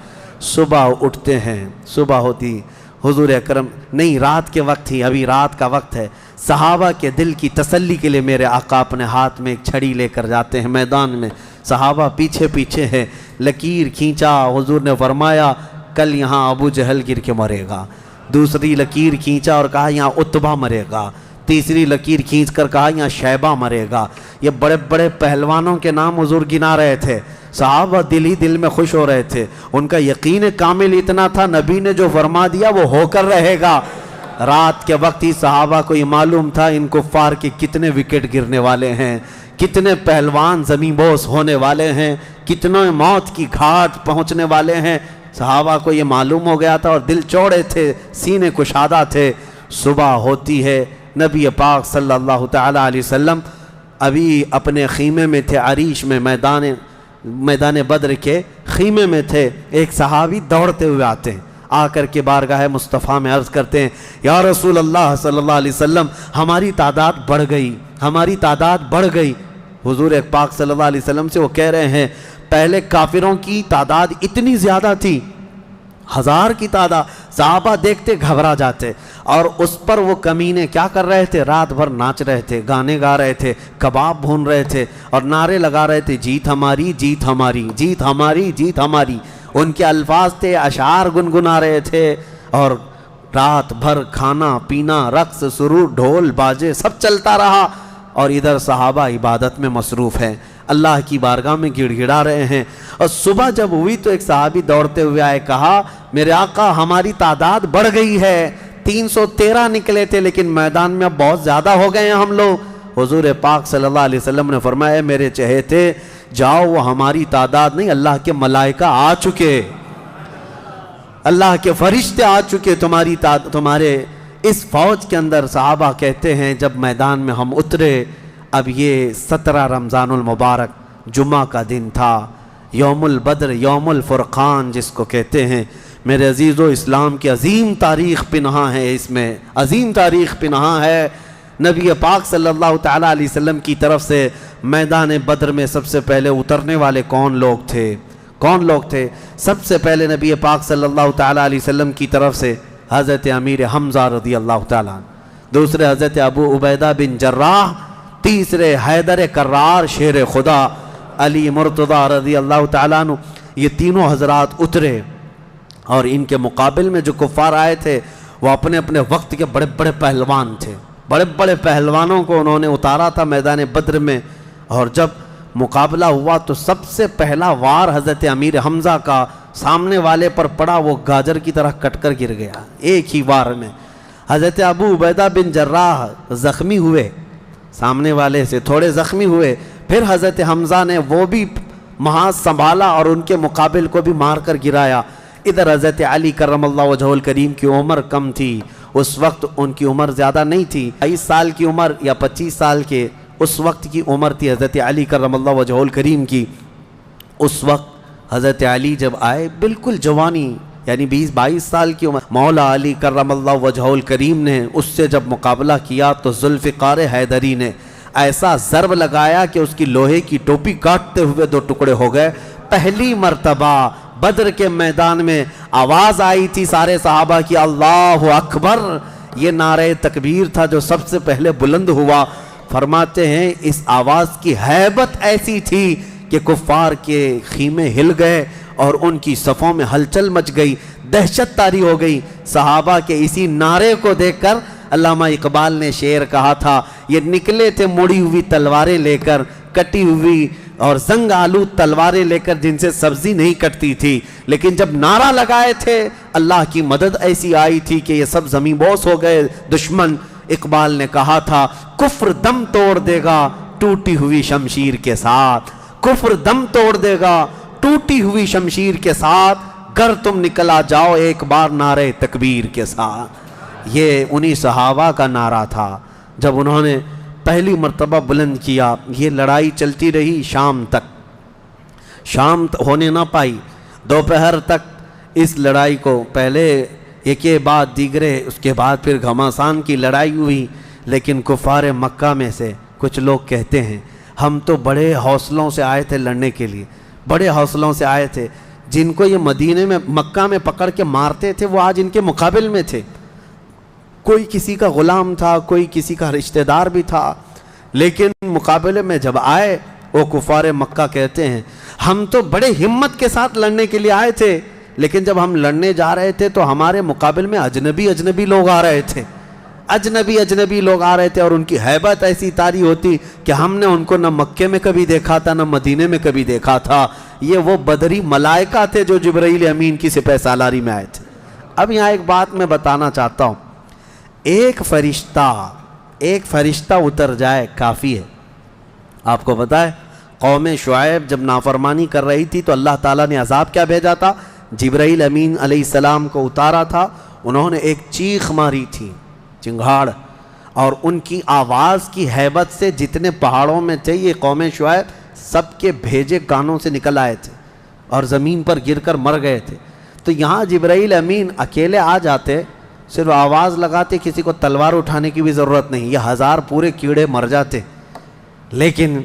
صبح اٹھتے ہیں، صبح ہوتی، حضور اکرم نہیں رات کے وقت ہی، ابھی رات کا وقت ہے، صحابہ کے دل کی تسلی کے لیے میرے آقا اپنے ہاتھ میں ایک چھڑی لے کر جاتے ہیں میدان میں، صحابہ پیچھے پیچھے ہیں، لکیر کھینچا، حضور نے فرمایا کل یہاں ابو جہل گر کے مرے گا، دوسری لکیر کھینچا اور کہا یہاں عتبہ مرے گا، تیسری لکیر کھینچ کر کہا یہاں شیبہ مرے گا۔ یہ بڑے بڑے پہلوانوں کے نام حضور گنا رہے تھے، صحابہ دل ہی دل میں خوش ہو رہے تھے، ان کا یقین کامل اتنا تھا نبی نے جو فرما دیا وہ ہو کر رہے گا۔ رات کے وقت ہی صحابہ کو یہ معلوم تھا ان کفار کے کتنے وکٹ گرنے والے ہیں، کتنے پہلوان زمین بوس ہونے والے ہیں، کتنے موت کی گھاٹ پہنچنے والے ہیں، صحابہ کو یہ معلوم ہو گیا تھا، اور دل چوڑے تھے، سینے کشادہ تھے۔ صبح ہوتی ہے، نبی پاک صلی اللہ تعالی علیہ وسلم ابھی اپنے خیمے میں تھے، عریش میں، میدان بدر کے خیمے میں تھے۔ ایک صحابی دوڑتے ہوئے آتے ہیں، آ کر کے بارگاہ مصطفیٰ میں عرض کرتے ہیں یا رسول اللہ صلی اللہ علیہ وسلم ہماری تعداد بڑھ گئی، ہماری تعداد بڑھ گئی۔ حضور پاک صلی اللہ علیہ وسلم سے وہ کہہ رہے ہیں پہلے کافروں کی تعداد اتنی زیادہ تھی، 1000 کی تعداد، صحابہ دیکھتے گھبرا جاتے، اور اس پر وہ کمینے کیا کر رہے تھے؟ رات بھر ناچ رہے تھے، گانے گا رہے تھے، کباب بھون رہے تھے، اور نعرے لگا رہے تھے جیت ہماری، جیت ہماری، جیت ہماری، جیت ہماری۔ ان کے الفاظ تھے، اشعار گنگنا رہے تھے، اور رات بھر کھانا پینا، رقص سرور، ڈھول باجے سب چلتا رہا، اور ادھر صحابہ عبادت میں مصروف ہیں، اللہ کی بارگاہ میں گڑ گڑا رہے ہیں۔ اور صبح جب ہوئی تو ایک صحابی دوڑتے ہوئے آئے، کہا میرے آقا ہماری تعداد بڑھ گئی ہے، 313 نکلے تھے لیکن میدان میں اب بہت زیادہ ہو گئے ہیں ہم لوگ۔ حضور پاک صلی اللہ علیہ وسلم نے فرمایا میرے چہیتے جاؤ، وہ ہماری تعداد نہیں، اللہ کے ملائکہ آ چکے، اللہ کے فرشتے آ چکے تمہارے اس فوج کے اندر۔ صحابہ کہتے ہیں جب میدان میں ہم اترے، اب یہ 17 رمضان المبارک جمعہ کا دن تھا، یوم البدر، یوم الفرقان جس کو کہتے ہیں۔ میرے عزیزو، اسلام کی عظیم تاریخ پنہاں ہے، اس میں عظیم تاریخ پنہاں ہے۔ نبی پاک صلی اللہ تعالیٰ علیہ وسلم کی طرف سے میدان بدر میں سب سے پہلے اترنے والے کون لوگ تھے؟ کون لوگ تھے؟ سب سے پہلے نبی پاک صلی اللہ تعالیٰ علیہ وسلم کی طرف سے حضرت امیر حمزہ رضی اللہ تعالیٰ عنہ، دوسرے حضرت ابو عبیدہ بن جراح، تیسرے حیدر کرار شیر خدا، علی مرتضیٰ رضی اللہ تعالیٰ عنہ۔ یہ تینوں حضرات اترے، اور ان کے مقابل میں جو کفار آئے تھے وہ اپنے اپنے وقت کے بڑے بڑے پہلوان تھے، بڑے بڑے پہلوانوں کو انہوں نے اتارا تھا میدان بدر میں۔ اور جب مقابلہ ہوا تو سب سے پہلا وار حضرت امیر حمزہ کا سامنے والے پر پڑا، وہ گاجر کی طرح کٹ کر گر گیا ایک ہی وار میں۔ حضرت ابو عبیدہ بن جراح زخمی ہوئے، سامنے والے سے تھوڑے زخمی ہوئے، پھر حضرت حمزہ نے وہ بھی محاذ سنبھالا اور ان کے مقابل کو بھی مار کر گرایا۔ ادھر حضرت علی کرم اللہ وجہہ الکریم کی عمر کم تھی، اس وقت ان کی عمر زیادہ نہیں تھی، 22 سال کی عمر یا 25 سال کے اس وقت کی عمر تھی حضرت علی کرم اللہ وجہہ الکریم کی۔ اس وقت حضرت علی جب آئے بالکل جوانی، یعنی 20-22 سال کی عمر، مولا علی کرم اللہ وجہہ الکریم نے اس سے جب مقابلہ کیا تو ذوالفقار حیدری نے ایسا ضرب لگایا کہ اس کی لوہے کی ٹوپی کاٹتے ہوئے 2 ٹکڑے ہو گئے۔ پہلی مرتبہ بدر کے میدان میں آواز آئی تھی سارے صحابہ کی اللہ اکبر، یہ نعرہ تکبیر تھا جو سب سے پہلے بلند ہوا۔ فرماتے ہیں اس آواز کی ہیبت ایسی تھی کہ کفار کے خیمے ہل گئے اور ان کی صفوں میں ہلچل مچ گئی، دہشت طاری ہو گئی۔ صحابہ کے اسی نعرے کو دیکھ کر علامہ اقبال نے شعر کہا تھا، یہ نکلے تھے مڑی ہوئی تلواریں لے کر، کٹی ہوئی اور زنگ آلود تلواریں لے کر جن سے سبزی نہیں کٹتی تھی، لیکن جب نعرہ لگائے تھے اللہ کی مدد ایسی آئی تھی کہ یہ سب زمین بوس ہو گئے دشمن۔ اقبال نے کہا تھا کفر دم توڑ دے گا ٹوٹی ہوئی شمشیر کے ساتھ، کفر دم توڑ دے گا ٹوٹی ہوئی شمشیر کے ساتھ گر تم نکلا جاؤ ایک بار نعرے تکبیر کے ساتھ۔ یہ انہی صحابہ کا نعرہ تھا جب انہوں نے پہلی مرتبہ بلند کیا۔ یہ لڑائی چلتی رہی شام تک، شام ہونے نہ پائی، دوپہر تک اس لڑائی کو پہلے ایک بعد دیگرے، اس کے بعد پھر گھماسان کی لڑائی ہوئی۔ لیکن کفار مکہ میں سے کچھ لوگ کہتے ہیں ہم تو بڑے حوصلوں سے آئے تھے لڑنے کے لیے، بڑے حوصلوں سے آئے تھے، جن کو یہ مدینے میں مکہ میں پکڑ کے مارتے تھے وہ آج ان کے مقابل میں تھے، کوئی کسی کا غلام تھا، کوئی کسی کا رشتہ دار بھی تھا، لیکن مقابلے میں جب آئے وہ کفار مکہ کہتے ہیں ہم تو بڑے ہمت کے ساتھ لڑنے کے لیے آئے تھے، لیکن جب ہم لڑنے جا رہے تھے تو ہمارے مقابل میں اجنبی لوگ آ رہے تھے، اجنبی لوگ آ رہے تھے، اور ان کی ہیبت ایسی طاری ہوتی کہ ہم نے ان کو نہ مکے میں کبھی دیکھا تھا نہ مدینے میں کبھی دیکھا تھا۔ یہ وہ بدری ملائکہ تھے جو جبرائیل امین کی سپہ سالاری میں آئے تھے۔ اب یہاں ایک بات میں بتانا چاہتا ہوں، ایک فرشتہ اتر جائے کافی ہے۔ آپ کو پتہ ہے قوم شعیب جب نافرمانی کر رہی تھی تو اللہ تعالیٰ نے عذاب کیا بھیجا تھا؟ جبرائیل امین علیہ السلام کو اتارا تھا، انہوں نے ایک چیخ ماری تھی، چنگھاڑ، اور ان کی آواز کی ہیبت سے جتنے پہاڑوں میں تھے یہ قوم شعیب سب کے بھیجے کانوں سے نکل آئے تھے اور زمین پر گر کر مر گئے تھے۔ تو یہاں جبرائیل امین اکیلے آ جاتے، صرف آواز لگاتے، کسی کو تلوار اٹھانے کی بھی ضرورت نہیں، یہ 1000 پورے کیڑے مر جاتے۔ لیکن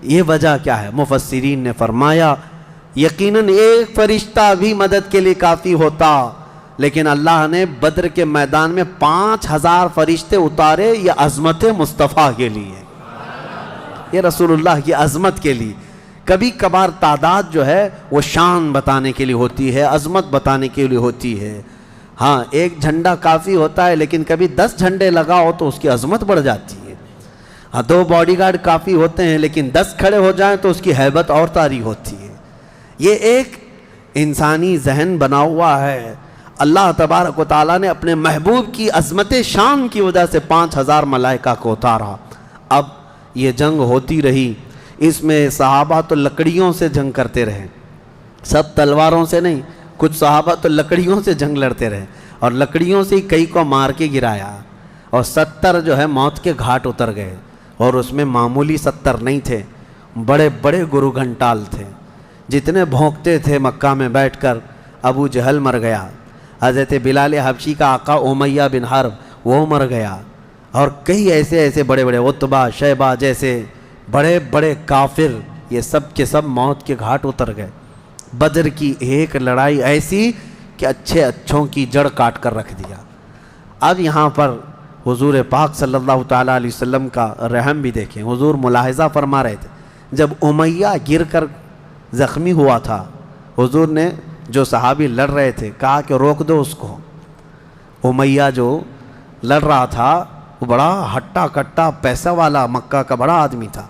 یہ وجہ کیا ہے؟ مفسرین نے فرمایا یقیناً ایک فرشتہ بھی مدد کے لیے کافی ہوتا، لیکن اللہ نے بدر کے میدان میں 5000 فرشتے اتارے، یہ عظمت مصطفیٰ کے لیے، یہ رسول اللہ کی عظمت کے لیے۔ کبھی کبھار تعداد جو ہے وہ شان بتانے کے لیے ہوتی ہے، عظمت بتانے کے لیے ہوتی ہے۔ ہاں ایک جھنڈا کافی ہوتا ہے، لیکن کبھی 10 جھنڈے لگاؤ تو اس کی عظمت بڑھ جاتی ہے۔ ہاں 2 باڈی گارڈ کافی ہوتے ہیں، لیکن 10 کھڑے ہو جائیں تو اس کی ہیبت اور طاری ہوتی ہے۔ یہ ایک انسانی ذہن بنا ہوا ہے۔ اللہ تبارک و تعالیٰ نے اپنے محبوب کی عظمت شان کی وجہ سے 5000 ملائکہ کو اتارا۔ اب یہ جنگ ہوتی رہی، اس میں صحابہ تو لکڑیوں سے جنگ کرتے رہے، سب تلواروں سے نہیں، کچھ صحابہ تو لکڑیوں سے جنگ لڑتے رہے، اور لکڑیوں سے کئی کو مار کے گرایا، اور 70 جو ہے موت کے گھاٹ اتر گئے، اور اس میں معمولی 70 نہیں تھے، بڑے بڑے گرو گھنٹال تھے، جتنے بھونکتے تھے مکہ میں بیٹھ کر۔ ابو جہل مر گیا، حضرت بلال حبشی کا آقا امیہ بن حرب وہ مر گیا، اور کئی ایسے بڑے بڑے عتبہ شیبہ جیسے بڑے بڑے کافر، یہ سب کے سب موت کے گھاٹ اتر گئے۔ بدر کی ایک لڑائی ایسی کہ اچھوں کی جڑ کاٹ کر رکھ دیا۔ اب یہاں پر حضور پاک صلی اللہ تعالیٰ علیہ وسلم کا رحم بھی دیکھیں، حضور ملاحظہ فرما رہے تھے، جب امیہ گر کر زخمی ہوا تھا، حضور نے جو صحابی لڑ رہے تھے کہا کہ روک دو اس کو۔ امیہ جو لڑ رہا تھا وہ بڑا ہٹا کٹا پیسہ والا مکہ کا بڑا آدمی تھا،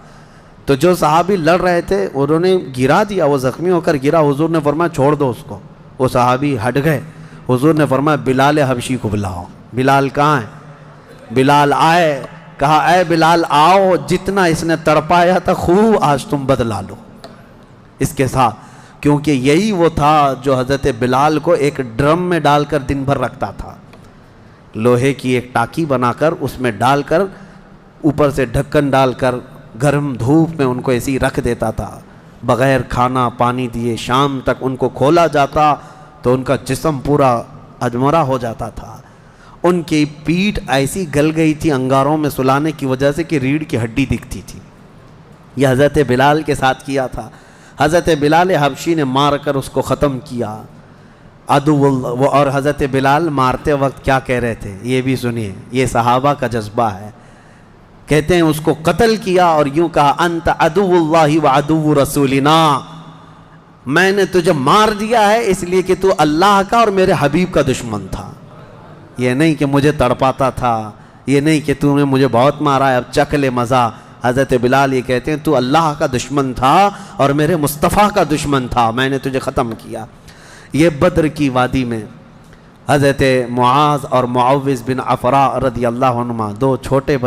تو جو صحابی لڑ رہے تھے انہوں نے گرا دیا، وہ زخمی ہو کر گرا، حضور نے فرمایا چھوڑ دو اس کو، وہ صحابی ہٹ گئے۔ حضور نے فرمایا بلال حبشی کو بلاؤ۔ بلال کہاں ہے؟ بلال آئے، کہا اے بلال آؤ، جتنا اس نے تڑپایا تھا خوب آج تم بدلا لو اس کے ساتھ، کیونکہ یہی وہ تھا جو حضرت بلال کو ایک ڈرم میں ڈال کر دن بھر رکھتا تھا، لوہے کی ایک ٹاکی بنا کر اس میں ڈال کر اوپر سے ڈھکن ڈال کر گرم دھوپ میں ان کو ایسی رکھ دیتا تھا، بغیر کھانا پانی دیے شام تک ان کو کھولا جاتا تو ان کا جسم پورا اجمرا ہو جاتا تھا، ان کی پیٹھ ایسی گل گئی تھی انگاروں میں سلانے کی وجہ سے کہ ریڑھ کی ہڈی دکھتی تھی۔ یہ حضرت بلال کے ساتھ کیا تھا، حضرت بلال حبشی نے مار کر اس کو ختم کیا۔ اور حضرت بلال مارتے وقت کیا کہہ رہے تھے یہ بھی سنیے، یہ صحابہ کا جذبہ ہے۔ کہتے ہیں اس کو قتل کیا اور یوں کہا انت عدو اللہ و عدو رسولنا، میں نے تجھے مار دیا ہے اس لیے کہ تو اللہ کا اور میرے حبیب کا دشمن تھا، یہ نہیں کہ مجھے تڑپاتا تھا، یہ نہیں کہ تو نے مجھے بہت مارا ہے اب چکھ لے مزہ۔ حضرت بلال یہ کہتے ہیں تو اللہ کا دشمن تھا اور میرے مصطفیٰ کا دشمن تھا، میں نے تجھے ختم کیا۔ یہ بدر کی وادی میں حضرت معاذ اور معوذ بن عفراء رضی اللہ عنہما، 2 چھوٹے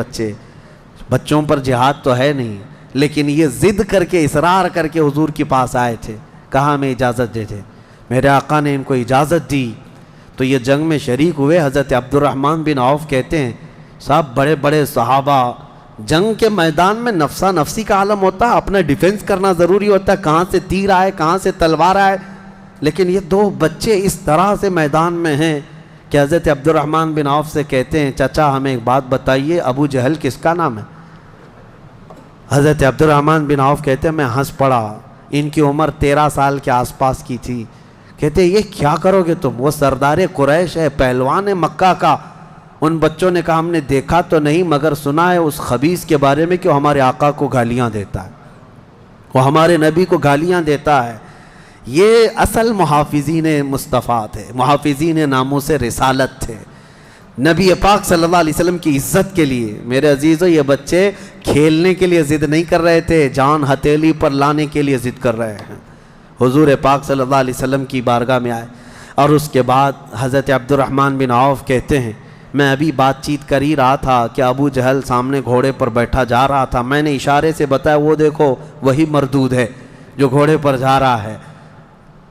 بچوں پر جہاد تو ہے نہیں، لیکن یہ ضد کر کے اصرار کر کے حضور کے پاس آئے تھے، کہا ہمیں اجازت دے دے۔ میرے آقا نے ان کو اجازت دی تو یہ جنگ میں شریک ہوئے۔ حضرت عبد الرحمن بن عوف کہتے ہیں صاحب بڑے بڑے صحابہ، جنگ کے میدان میں نفسا نفسی کا عالم ہوتا ہے، اپنا ڈیفنس کرنا ضروری ہوتا ہے، کہاں سے تیر آئے کہاں سے تلوار آئے، لیکن یہ دو بچے اس طرح سے میدان میں ہیں کہ حضرت عبد الرحمن بن عوف سے کہتے ہیں چچا ہمیں ایک بات بتائیے، ابو جہل کس کا نام ہے؟ حضرت عبد الرحمن بن عوف کہتے ہیں میں ہنس پڑا، ان کی عمر 13 سال کے آس پاس کی تھی۔ کہتے ہیں یہ کیا کرو گے تم؟ وہ سردار قریش ہے، پہلوان ہے مکہ کا۔ ان بچوں نے کہا ہم نے دیکھا تو نہیں مگر سنا ہے اس خبیث کے بارے میں کہ وہ ہمارے آقا کو گالیاں دیتا ہے، وہ ہمارے نبی کو گالیاں دیتا ہے۔ یہ اصل محافظین مصطفیٰ تھے، محافظین ناموس رسالت تھے، نبی پاک صلی اللہ علیہ وسلم کی عزت کے لیے۔ میرے عزیزو یہ بچے کھیلنے کے لیے ضد نہیں کر رہے تھے، جان ہتھیلی پر لانے کے لیے ضد کر رہے ہیں۔ حضور پاک صلی اللہ علیہ وسلم کی بارگاہ میں آئے اور اس کے بعد حضرت عبد الرحمن بن عوف کہتے ہیں میں ابھی بات چیت کر ہی رہا تھا کہ ابو جہل سامنے گھوڑے پر بیٹھا جا رہا تھا، میں نے اشارے سے بتایا وہ دیکھو وہی مردود ہے جو گھوڑے پر جا رہا ہے۔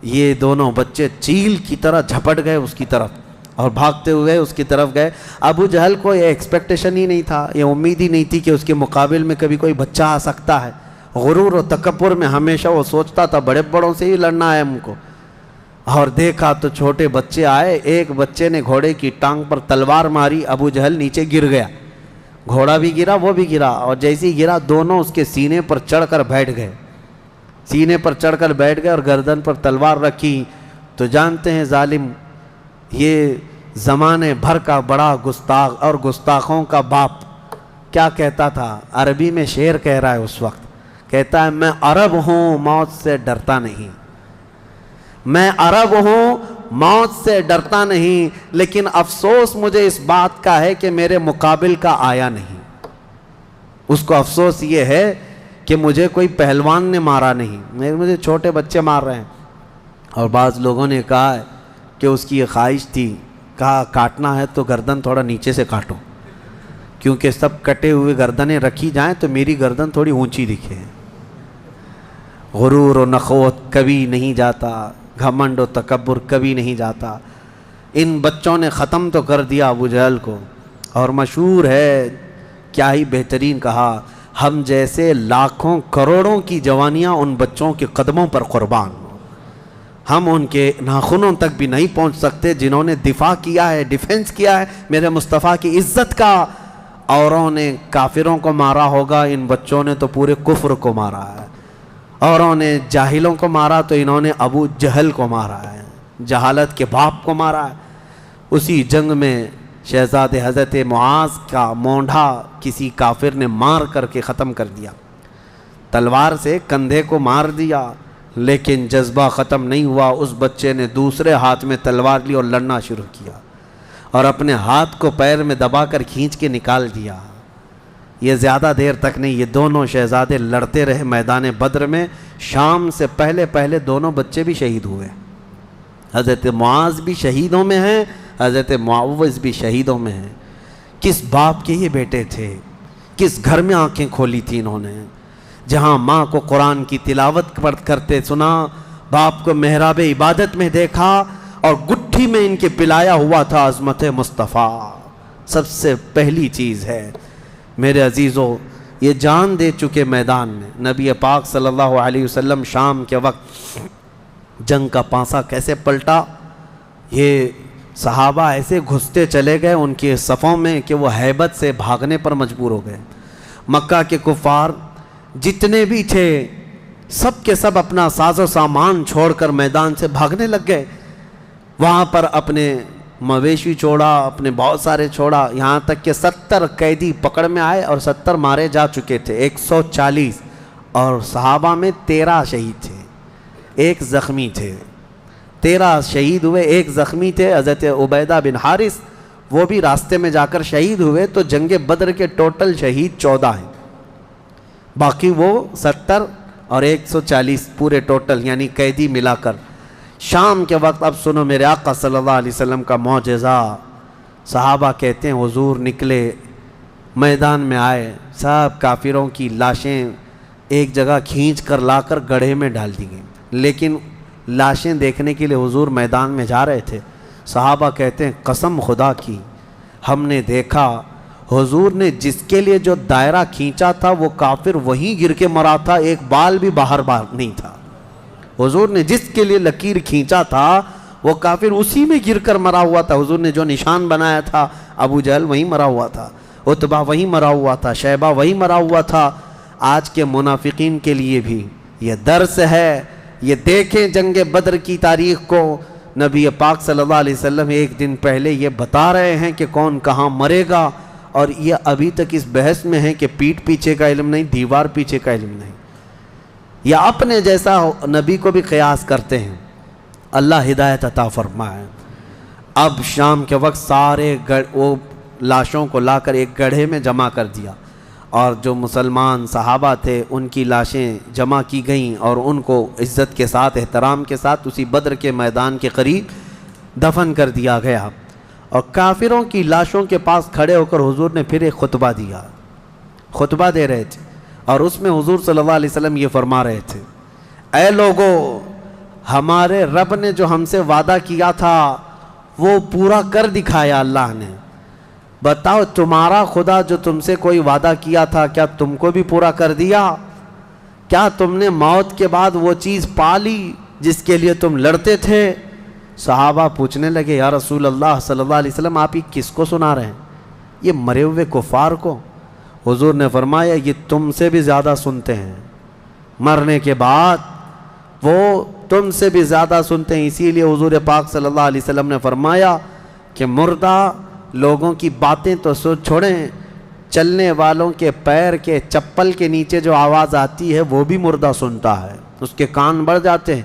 یہ دونوں بچے چیل کی طرح جھپٹ گئے اس کی طرف اور بھاگتے ہوئے اس کی طرف گئے۔ ابو جہل کو یہ ایکسپیکٹیشن ہی نہیں تھا، یہ امید ہی نہیں تھی کہ اس کے مقابل میں کبھی کوئی بچہ آ سکتا ہے۔ غرور و تکبر میں ہمیشہ وہ سوچتا تھا بڑے بڑوں سے ہی لڑنا ہے ہم کو، اور دیکھا تو چھوٹے بچے آئے، ایک بچے نے گھوڑے کی ٹانگ پر تلوار ماری، ابو جہل نیچے گر گیا، گھوڑا بھی گرا وہ بھی گرا، اور جیسے ہی گرا دونوں اس کے سینے پر چڑھ کر بیٹھ گئے، سینے پر چڑھ کر بیٹھ گئے اور گردن پر تلوار رکھی۔ تو جانتے ہیں ظالم یہ زمانے بھر کا بڑا گستاخ اور گستاخوں کا باپ کیا کہتا تھا، عربی میں شعر کہہ رہا ہے اس وقت، کہتا ہے میں عرب ہوں موت سے ڈرتا نہیں، میں عرب ہوں موت سے ڈرتا نہیں، لیکن افسوس مجھے اس بات کا ہے کہ میرے مقابل کا آیا نہیں۔ اس کو افسوس یہ ہے کہ مجھے کوئی پہلوان نے مارا نہیں، مجھے چھوٹے بچے مار رہے ہیں۔ اور بعض لوگوں نے کہا ہے کہ اس کی یہ خواہش تھی، کہا کاٹنا ہے تو گردن تھوڑا نیچے سے کاٹو، کیونکہ سب کٹے ہوئے گردنیں رکھی جائیں تو میری گردن تھوڑی اونچی دکھے۔ غرور و نخوت کبھی نہیں جاتا، گھمنڈ و تکبر کبھی نہیں جاتا۔ ان بچوں نے ختم تو کر دیا ابو جہل کو، اور مشہور ہے کیا ہی بہترین کہا، ہم جیسے لاکھوں کروڑوں کی جوانیاں ان بچوں کے قدموں پر قربان، ہم ان کے ناخنوں تک بھی نہیں پہنچ سکتے جنہوں نے دفاع کیا ہے، ڈیفنس کیا ہے میرے مصطفیٰ کی عزت کا۔ اوروں نے کافروں کو مارا ہوگا، ان بچوں نے تو پورے کفر کو مارا ہے۔ اوروں نے جاہلوں کو مارا تو انہوں نے ابو جہل کو مارا ہے، جہالت کے باپ کو مارا ہے۔ اسی جنگ میں شہزادے حضرت معاذ کا مونڈھا کسی کافر نے مار کر کے ختم کر دیا، تلوار سے کندھے کو مار دیا، لیکن جذبہ ختم نہیں ہوا۔ اس بچے نے دوسرے ہاتھ میں تلوار لی اور لڑنا شروع کیا، اور اپنے ہاتھ کو پیر میں دبا کر کھینچ کے نکال دیا۔ یہ زیادہ دیر تک نہیں، یہ دونوں شہزادے لڑتے رہے میدان بدر میں۔ شام سے پہلے پہلے دونوں بچے بھی شہید ہوئے، حضرت معاذ بھی شہیدوں میں ہیں، حضرت معوذ بھی شہیدوں میں ہیں۔ کس باپ کے یہ بیٹے تھے، کس گھر میں آنکھیں کھولی تھی انہوں نے، جہاں ماں کو قرآن کی تلاوت کرتے سنا، باپ کو محراب عبادت میں دیکھا، اور گٹھی میں ان کے پلایا ہوا تھا عظمت مصطفیٰ۔ سب سے پہلی چیز ہے میرے عزیزو، یہ جان دے چکے میدان میں نبی پاک صلی اللہ علیہ وسلم شام کے وقت جنگ کا پانسا کیسے پلٹا۔ یہ صحابہ ایسے گھستے چلے گئے ان کے صفوں میں کہ وہ ہیبت سے بھاگنے پر مجبور ہو گئے۔ مکہ کے کفار جتنے بھی تھے سب کے سب اپنا ساز و سامان چھوڑ کر میدان سے بھاگنے لگ گئے۔ وہاں پر اپنے مویشی چھوڑا، اپنے بہت سارے چھوڑا، یہاں تک کہ 70 قیدی پکڑ میں آئے اور 70 مارے جا چکے تھے، 140، اور صحابہ میں 13 شہید تھے، 1 زخمی تھے۔ 13 شہید ہوئے، 1 زخمی تھے حضرت عبیدہ بن حارث، وہ بھی راستے میں جا کر شہید ہوئے۔ تو جنگ بدر کے ٹوٹل شہید 14 ہیں، باقی وہ 70 اور 140 پورے ٹوٹل یعنی قیدی ملا کر۔ شام کے وقت اب سنو میرے آقا صلی اللہ علیہ وسلم کا معجزہ۔ صحابہ کہتے ہیں حضور نکلے، میدان میں آئے، سب کافروں کی لاشیں ایک جگہ کھینچ کر لا کر گڑھے میں ڈال دی گئیں، لیکن لاشیں دیکھنے کے لیے حضور میدان میں جا رہے تھے۔ صحابہ کہتے ہیں قسم خدا کی ہم نے دیکھا حضور نے جس کے لیے جو دائرہ کھینچا تھا وہ کافر وہیں گر کے مرا تھا، ایک بال بھی باہر نہیں تھا۔ حضور نے جس کے لیے لکیر کھینچا تھا وہ کافر اسی میں گر کر مرا ہوا تھا۔ حضور نے جو نشان بنایا تھا ابو جہل وہیں مرا ہوا تھا، عتبہ وہیں مرا ہوا تھا، شیبہ وہیں مرا ہوا تھا۔ آج کے منافقین کے لیے بھی یہ درس ہے، یہ دیکھیں جنگ بدر کی تاریخ کو، نبی پاک صلی اللہ علیہ وسلم ایک دن پہلے یہ بتا رہے ہیں کہ کون کہاں مرے گا، اور یہ ابھی تک اس بحث میں ہے کہ پیٹھ پیچھے کا علم نہیں، دیوار پیچھے کا علم نہیں، یا اپنے جیسا نبی کو بھی قیاس کرتے ہیں۔ اللہ ہدایت عطا فرمائے۔ اب شام کے وقت سارے وہ لاشوں کو لا کر ایک گڑھے میں جمع کر دیا، اور جو مسلمان صحابہ تھے ان کی لاشیں جمع کی گئیں اور ان کو عزت کے ساتھ احترام کے ساتھ اسی بدر کے میدان کے قریب دفن کر دیا گیا۔ اور کافروں کی لاشوں کے پاس کھڑے ہو کر حضور نے پھر ایک خطبہ دیا، خطبہ دے رہے تھے، اور اس میں حضور صلی اللہ علیہ وسلم یہ فرما رہے تھے، اے لوگو، ہمارے رب نے جو ہم سے وعدہ کیا تھا وہ پورا کر دکھایا اللہ نے۔ بتاؤ تمہارا خدا جو تم سے کوئی وعدہ کیا تھا کیا تم کو بھی پورا کر دیا؟ کیا تم نے موت کے بعد وہ چیز پا لی جس کے لیے تم لڑتے تھے؟ صحابہ پوچھنے لگے یا رسول اللہ صلی اللہ علیہ وسلم آپ ہی کس کو سنا رہے ہیں؟ یہ مرے ہوئے کفار کو۔ حضور نے فرمایا یہ تم سے بھی زیادہ سنتے ہیں، مرنے کے بعد وہ تم سے بھی زیادہ سنتے ہیں۔ اسی لیے حضور پاک صلی اللہ علیہ وسلم نے فرمایا کہ مردہ لوگوں کی باتیں تو چھوڑیں، چلنے والوں کے پیر کے چپل کے نیچے جو آواز آتی ہے وہ بھی مردہ سنتا ہے، اس کے کان بڑھ جاتے ہیں۔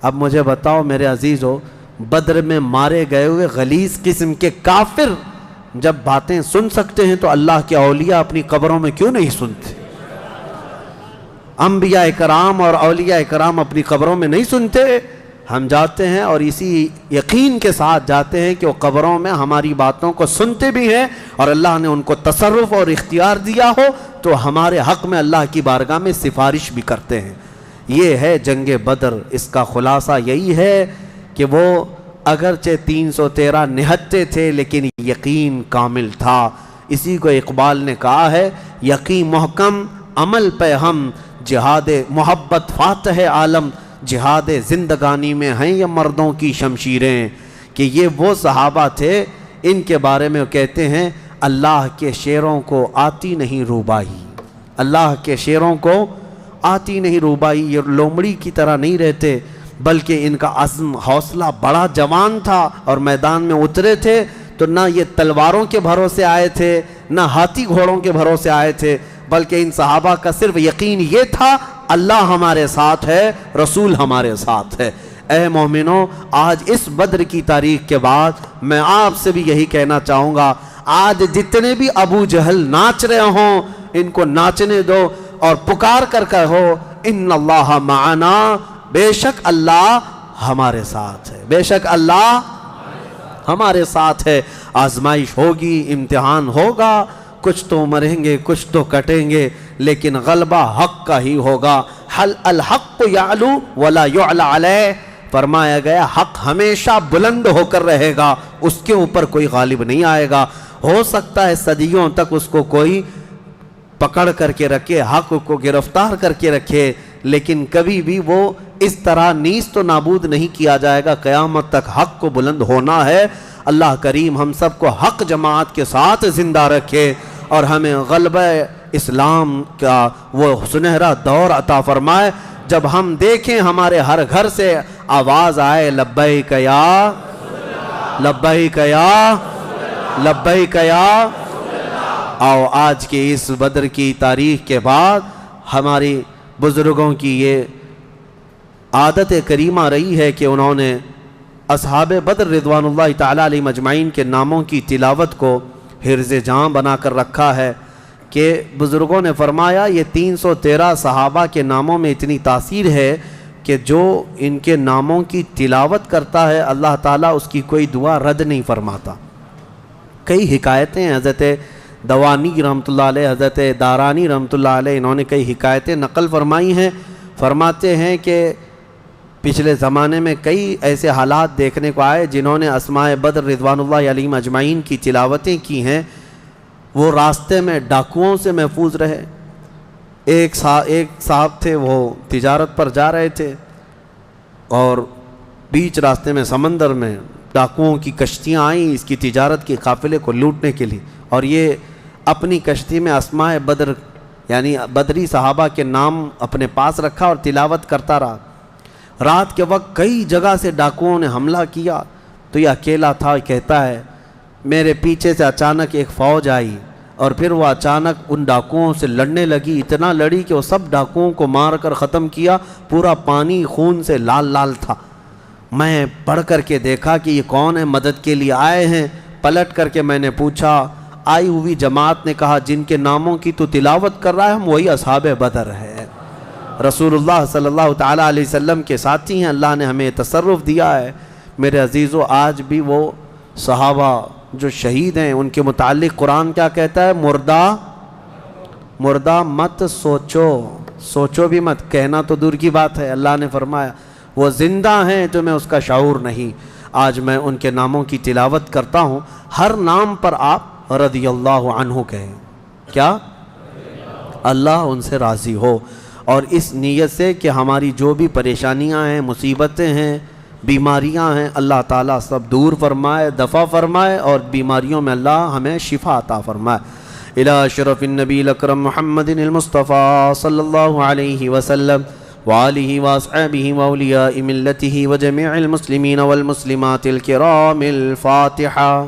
اب مجھے بتاؤ میرے عزیزو، بدر میں مارے گئے ہوئے غلیظ قسم کے کافر جب باتیں سن سکتے ہیں تو اللہ کے اولیاء اپنی قبروں میں کیوں نہیں سنتے؟ انبیاء کرام اور اولیاء کرام اپنی قبروں میں نہیں سنتے؟ ہم جاتے ہیں اور اسی یقین کے ساتھ جاتے ہیں کہ وہ قبروں میں ہماری باتوں کو سنتے بھی ہیں، اور اللہ نے ان کو تصرف اور اختیار دیا ہو تو ہمارے حق میں اللہ کی بارگاہ میں سفارش بھی کرتے ہیں۔ یہ ہے جنگ بدر، اس کا خلاصہ یہی ہے کہ وہ اگرچہ 313 نہتے تھے لیکن یقین کامل تھا۔ اسی کو اقبال نے کہا ہے، یقین محکم عمل پہ ہم، جہاد محبت فاتح عالم، جہاد زندگانی میں ہیں یہ مردوں کی شمشیریں۔ کہ یہ وہ صحابہ تھے، ان کے بارے میں وہ کہتے ہیں اللہ کے شیروں کو آتی نہیں روبائی، اللہ کے شیروں کو آتی نہیں روبائی، یہ لومڑی کی طرح نہیں رہتے بلکہ ان کا عزم حوصلہ بڑا جوان تھا، اور میدان میں اترے تھے تو نہ یہ تلواروں کے بھروسے آئے تھے نہ ہاتھی گھوڑوں کے بھروسے آئے تھے، بلکہ ان صحابہ کا صرف یقین یہ تھا اللہ ہمارے ساتھ ہے، رسول ہمارے ساتھ ہے۔ اے مومنوں، آج اس بدر کی تاریخ کے بعد میں آپ سے بھی یہی کہنا چاہوں گا، آج جتنے بھی ابو جہل ناچ رہے ہوں ان کو ناچنے دو، اور پکار کر کہو ان اللہ معنا، بے شک اللہ ہمارے ساتھ ہے، بے شک اللہ ہمارے ساتھ ہے۔ آزمائش ہوگی، امتحان ہوگا، کچھ تو مریں گے کچھ تو کٹیں گے، لیکن غلبہ حق کا ہی ہوگا۔ حل الحق یعلو ولا یعلی علیہ، فرمایا گیا حق ہمیشہ بلند ہو کر رہے گا، اس کے اوپر کوئی غالب نہیں آئے گا۔ ہو سکتا ہے صدیوں تک اس کو کوئی پکڑ کر کے رکھے، حق کو گرفتار کر کے رکھے، لیکن کبھی بھی وہ اس طرح نیست و نابود نہیں کیا جائے گا۔ قیامت تک حق کو بلند ہونا ہے۔ اللہ کریم ہم سب کو حق جماعت کے ساتھ زندہ رکھے، اور ہمیں غلبہ اسلام کا وہ سنہرا دور عطا فرمائے جب ہم دیکھیں ہمارے ہر گھر سے آواز آئے لبیک یا لبیک یا لبیک یا۔ آؤ آج کے اس بدر کی تاریخ کے بعد ہماری بزرگوں کی یہ عادت کریمہ رہی ہے کہ انہوں نے اصحاب بدر رضوان اللہ تعالیٰ علیہ مجمعین کے ناموں کی تلاوت کو حرز جاں بنا کر رکھا ہے، کہ بزرگوں نے فرمایا یہ 313 صحابہ کے ناموں میں اتنی تاثیر ہے کہ جو ان کے ناموں کی تلاوت کرتا ہے اللہ تعالیٰ اس کی کوئی دعا رد نہیں فرماتا۔ کئی حکایتیں حضرت دوانی رحمۃ اللہ علیہ، حضرت دارانی رحمۃ اللہ علیہ، انہوں نے کئی حکایتیں نقل فرمائی ہیں۔ فرماتے ہیں کہ پچھلے زمانے میں کئی ایسے حالات دیکھنے کو آئے جنہوں نے اسماء بدر رضوان اللہ علیہم اجمعین کی تلاوتیں کی ہیں، وہ راستے میں ڈاکوؤں سے محفوظ رہے۔ ایک صاحب تھے، وہ تجارت پر جا رہے تھے اور بیچ راستے میں سمندر میں ڈاکوؤں کی کشتیاں آئیں اس کی تجارت کے قافلے کو لوٹنے کے لیے، اور یہ اپنی کشتی میں اسماء بدر یعنی بدری صحابہ کے نام اپنے پاس رکھا اور تلاوت کرتا رہا۔ رات کے وقت کئی جگہ سے ڈاکوؤں نے حملہ کیا تو یہ اکیلا تھا۔ کہتا ہے میرے پیچھے سے اچانک ایک فوج آئی اور پھر وہ اچانک ان ڈاکوؤں سے لڑنے لگی، اتنا لڑی کہ وہ سب ڈاکوؤں کو مار کر ختم کیا، پورا پانی خون سے لال لال تھا۔ میں پڑھ کر کے دیکھا کہ یہ کون ہے، مدد کے لیے آئے ہیں۔ پلٹ کر کے میں نے پوچھا، آئی ہوئی جماعت نے کہا جن کے ناموں کی تو تلاوت کر رہا ہے ہم وہی اصحاب بدر ہے، رسول اللہ صلی اللہ تعالیٰ علیہ وسلم کے ساتھی ہیں، اللہ نے ہمیں تصرف دیا ہے۔ میرے عزیزو، آج بھی وہ صحابہ جو شہید ہیں ان کے متعلق قرآن کیا کہتا ہے؟ مردہ مت سوچو بھی مت، کہنا تو دور کی بات ہے، اللہ نے فرمایا وہ زندہ ہیں تمہیں اس کا شعور نہیں۔ آج میں ان کے ناموں کی تلاوت کرتا ہوں، ہر نام پر آپ رضی اللہ عنہ کہیں، کیا؟ اللہ ان سے راضی ہو، اور اس نیت سے کہ ہماری جو بھی پریشانیاں ہیں، مصیبتیں ہیں، بیماریاں ہیں، اللہ تعالیٰ سب دور فرمائے، دفع فرمائے، اور بیماریوں میں اللہ ہمیں شفا عطا فرمائے۔ الى شرف النبی الاکرم محمد المصطفیٰ صلی اللہ علیہ وسلم وآلہ واصحابہ واولیاء ملتہ وجميع المسلمین والمسلمات الکرام الفاتحہ۔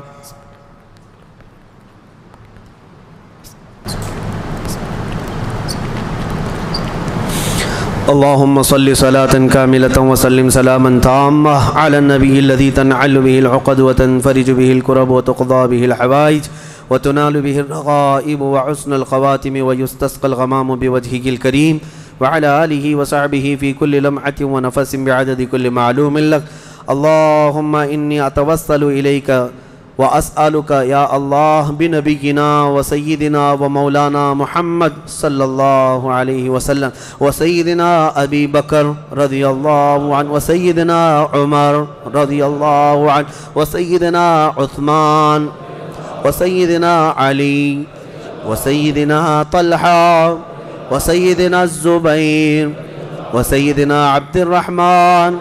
اللهم صل صلاة كاملة وسلم سلاما تاما على النبي الذي تنعل به العقد وتنفرج به الكرب وتقضى به الحوائج وتنال به الرغائب وحسن الخواتم ويستسقى الغمام بوجهه الكريم وعلى آله وصحبه في كل لمحة ونفس بعدد كل معلوم لك۔ اللهم إني أتوسل إليك وأسألك يا الله بنبينا وسيدنا ومولانا محمد صلى الله عليه وسلم وسيدنا أبي بكر رضي الله عنه وسيدنا عمر رضي الله عنه وسيدنا عثمان وسيدنا علي وسيدنا طلحة وسيدنا الزبير وسيدنا عبد الرحمن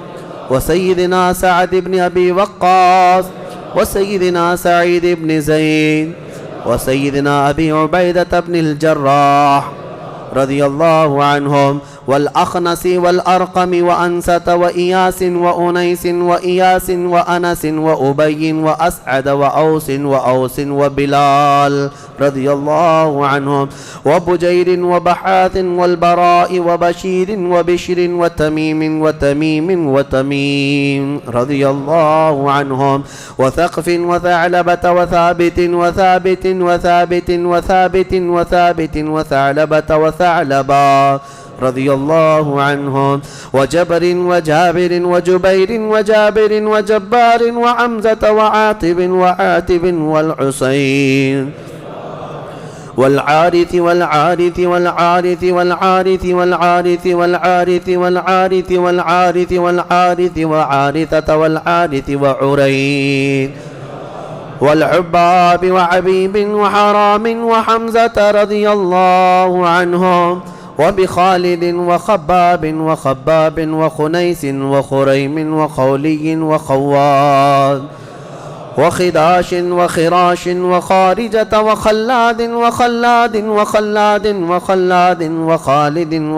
وسيدنا سعد بن أبي وقاص وسيدنا سعيد بن زيد وسيدنا أبي عبيدة بن الجراح رضي الله عنهم والأخنس والأرقم وأنسة وإياس وأنيس وإياس وأنس وأبي وأسعد وأوس وبلال رضي الله عنهم وبجير وبحاث والبراء وبشير وبشر وتميم رضي الله عنهم وثقف وثعلبة وثعلبة وثعلبا رضي الله عنهم وجبر وجابر وجبير وجابر وجبار وعمزة وعاتب والحسين والعارث والعارث والعارث والعارث والعارث والعارث والعارث والعارث والعارث وعارثة والعارث وعرين والعباب وعبيب وحرام وحمزة رضي الله عنهم وبخالد وخباب وخنيس وخريم وخولي وخواد وخداش وخراش وخارجة وخلاد وخالد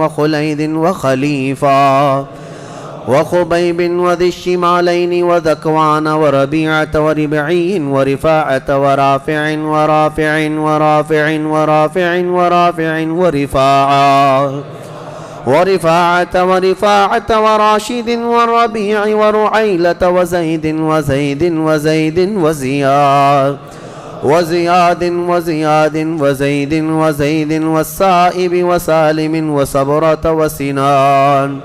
وخليد وخليفة وخبيب وذي الشمالين وذكوان وربيعة وربعي ورفاعة ورفاعة وراشد والربيع ورعيلة وزيد وزيد والسائب وسالم وصبرة وسنان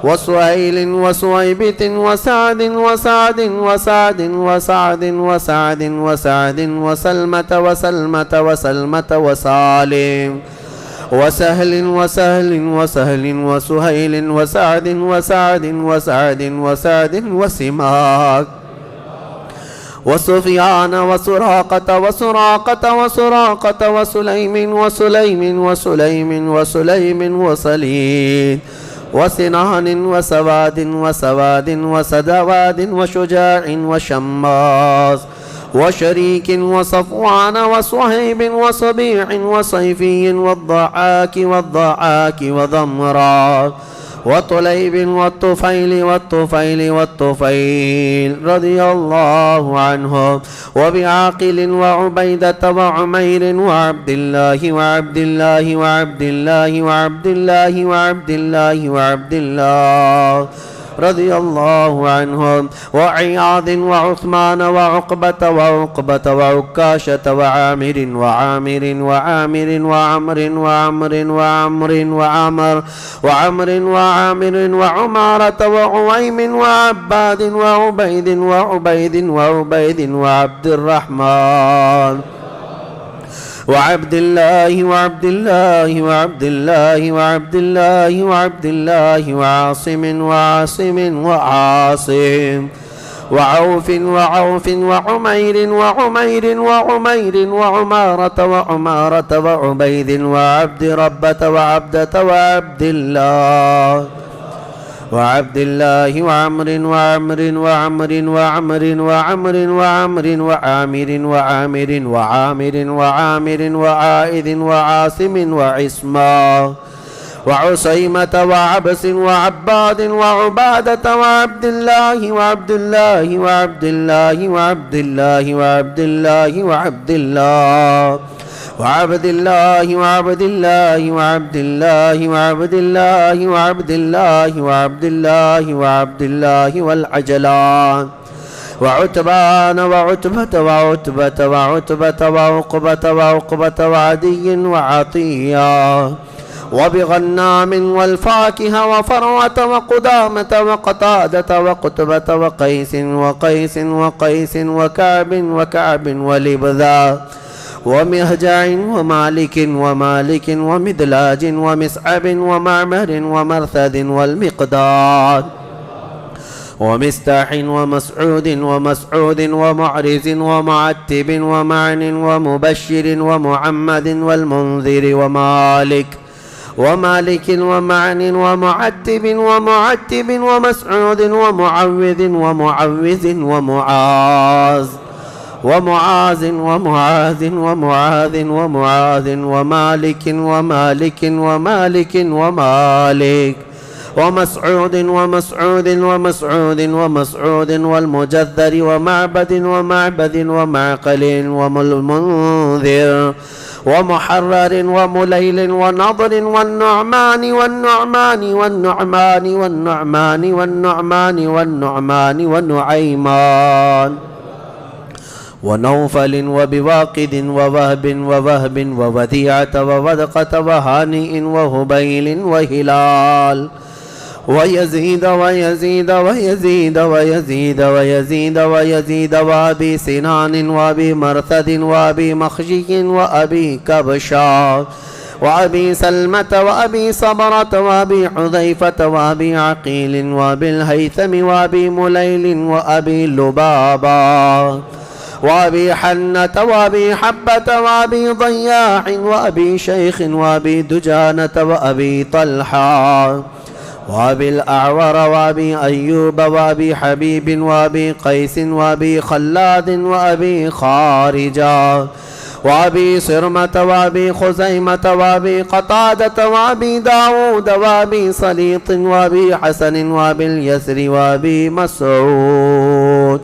وسهيل وسويبة وسعد وسلمة وسالم وسهل وسهل وسهل وسهيل وسعد وسعد وسعد وسعد وسماك وسفيان وسراقة وسراقة وسراقة وسليم وسليم وسليم وسليم وسليد وسنان وسواد وسواد وسدواد وشجاع وشماس وشريك وصفوان وصهيب وصبيع وصيفي والضحاك والضحاك وضمرا وطليب والطفيل والطفيل والطفيل رضي الله عنهم وبعاقل وعبيدة وعمير وعبد الله وعبد الله وعبد الله وعبد الله وعبد الله وعبد الله رضي الله عنهم وعياض وعثمان وعقبة وعقبة وعكاشة وعامر وعامر وعامر وعمر وعمر وعمر وعمر وعمر وعامر وعمارة وعويم وعباد وعبيد وعبيد وعبيد وعبد الرحمن وعبد الله وعبد الله وعبد الله وعبد الله وعبد الله وعاصم وعاصم وعاصم وعوف وعوف وعمير وعمير وعمير وعمارة وعمارة وعبيد وعبد ربة وعبدة وعبد الله وعبد الله وعمر وعمر وعمر وعمر وعمر وعمر وعامر وعامر وعامر وعامر وعائذ وعاصم وعصما وعسيمة وعبس وعباد وعبادة وعبد الله وعبد الله وعبد الله وعبد الله وعبد الله وعبد الله وعبد الله وعبد الله وعبد الله وعبد الله وعبد الله وعبد الله وعبد الله والعجلان وعتبان وعتبة وعتبة وعتبة وعقبة وعقبة وعدي وعطية وبغنام والفاكهة وفروة وقدامة وقتادة وقتبة وقيس وقيس وقيس وكعب وكعب ولبذا ومهجع ومالك ومالك ومدلاج ومسعب ومعمر ومرثد والمقداد ومستاح ومسعود ومسعود ومعرز ومعتب ومعن ومبشر ومحمد والمنذر ومالك ومالك ومعن ومعتب ومعتب ومسعود ومعوذ ومعوذ ومعاذ ومعاذ ومعاذ ومعاذ ومعاذ ومالك ومالك ومالك ومالك ومسعود ومسعود ومسعود ومسعود والمجذر ومعبد ومعبد ومعقل والمنذر ومحرر ومليل ونضر والنعمان والنعمان والنعمان والنعمان والنعمان والنعمان ونعيمان ونوفل وبواقد ووهب ووهب ووديعة وودقة وهانئ وهبيل وهلال ويزيد ويزيد ويزيد ويزيد ويزيد ويزيد وأبي سنان وأبي مرثد وأبي مخجي وأبي كبشا وأبي سلمة وأبي صبرة وأبي حذيفة وأبي عقيل وأبي الهيثم وأبي مليل وأبي لبابا وأبي حنة وأبي حبة وأبي ضياع وأبي شيخ وأبي دجانة وأبي طلحة وأبي الأعور وأبي أيوب وأبي حبيب وأبي قيس وأبي خلاد وأبي خارجة وأبي صرمة وأبي خزيمة وأبي قتادة وأبي داود وأبي سليط وأبي حسن وأبي اليسر وأبي مسعود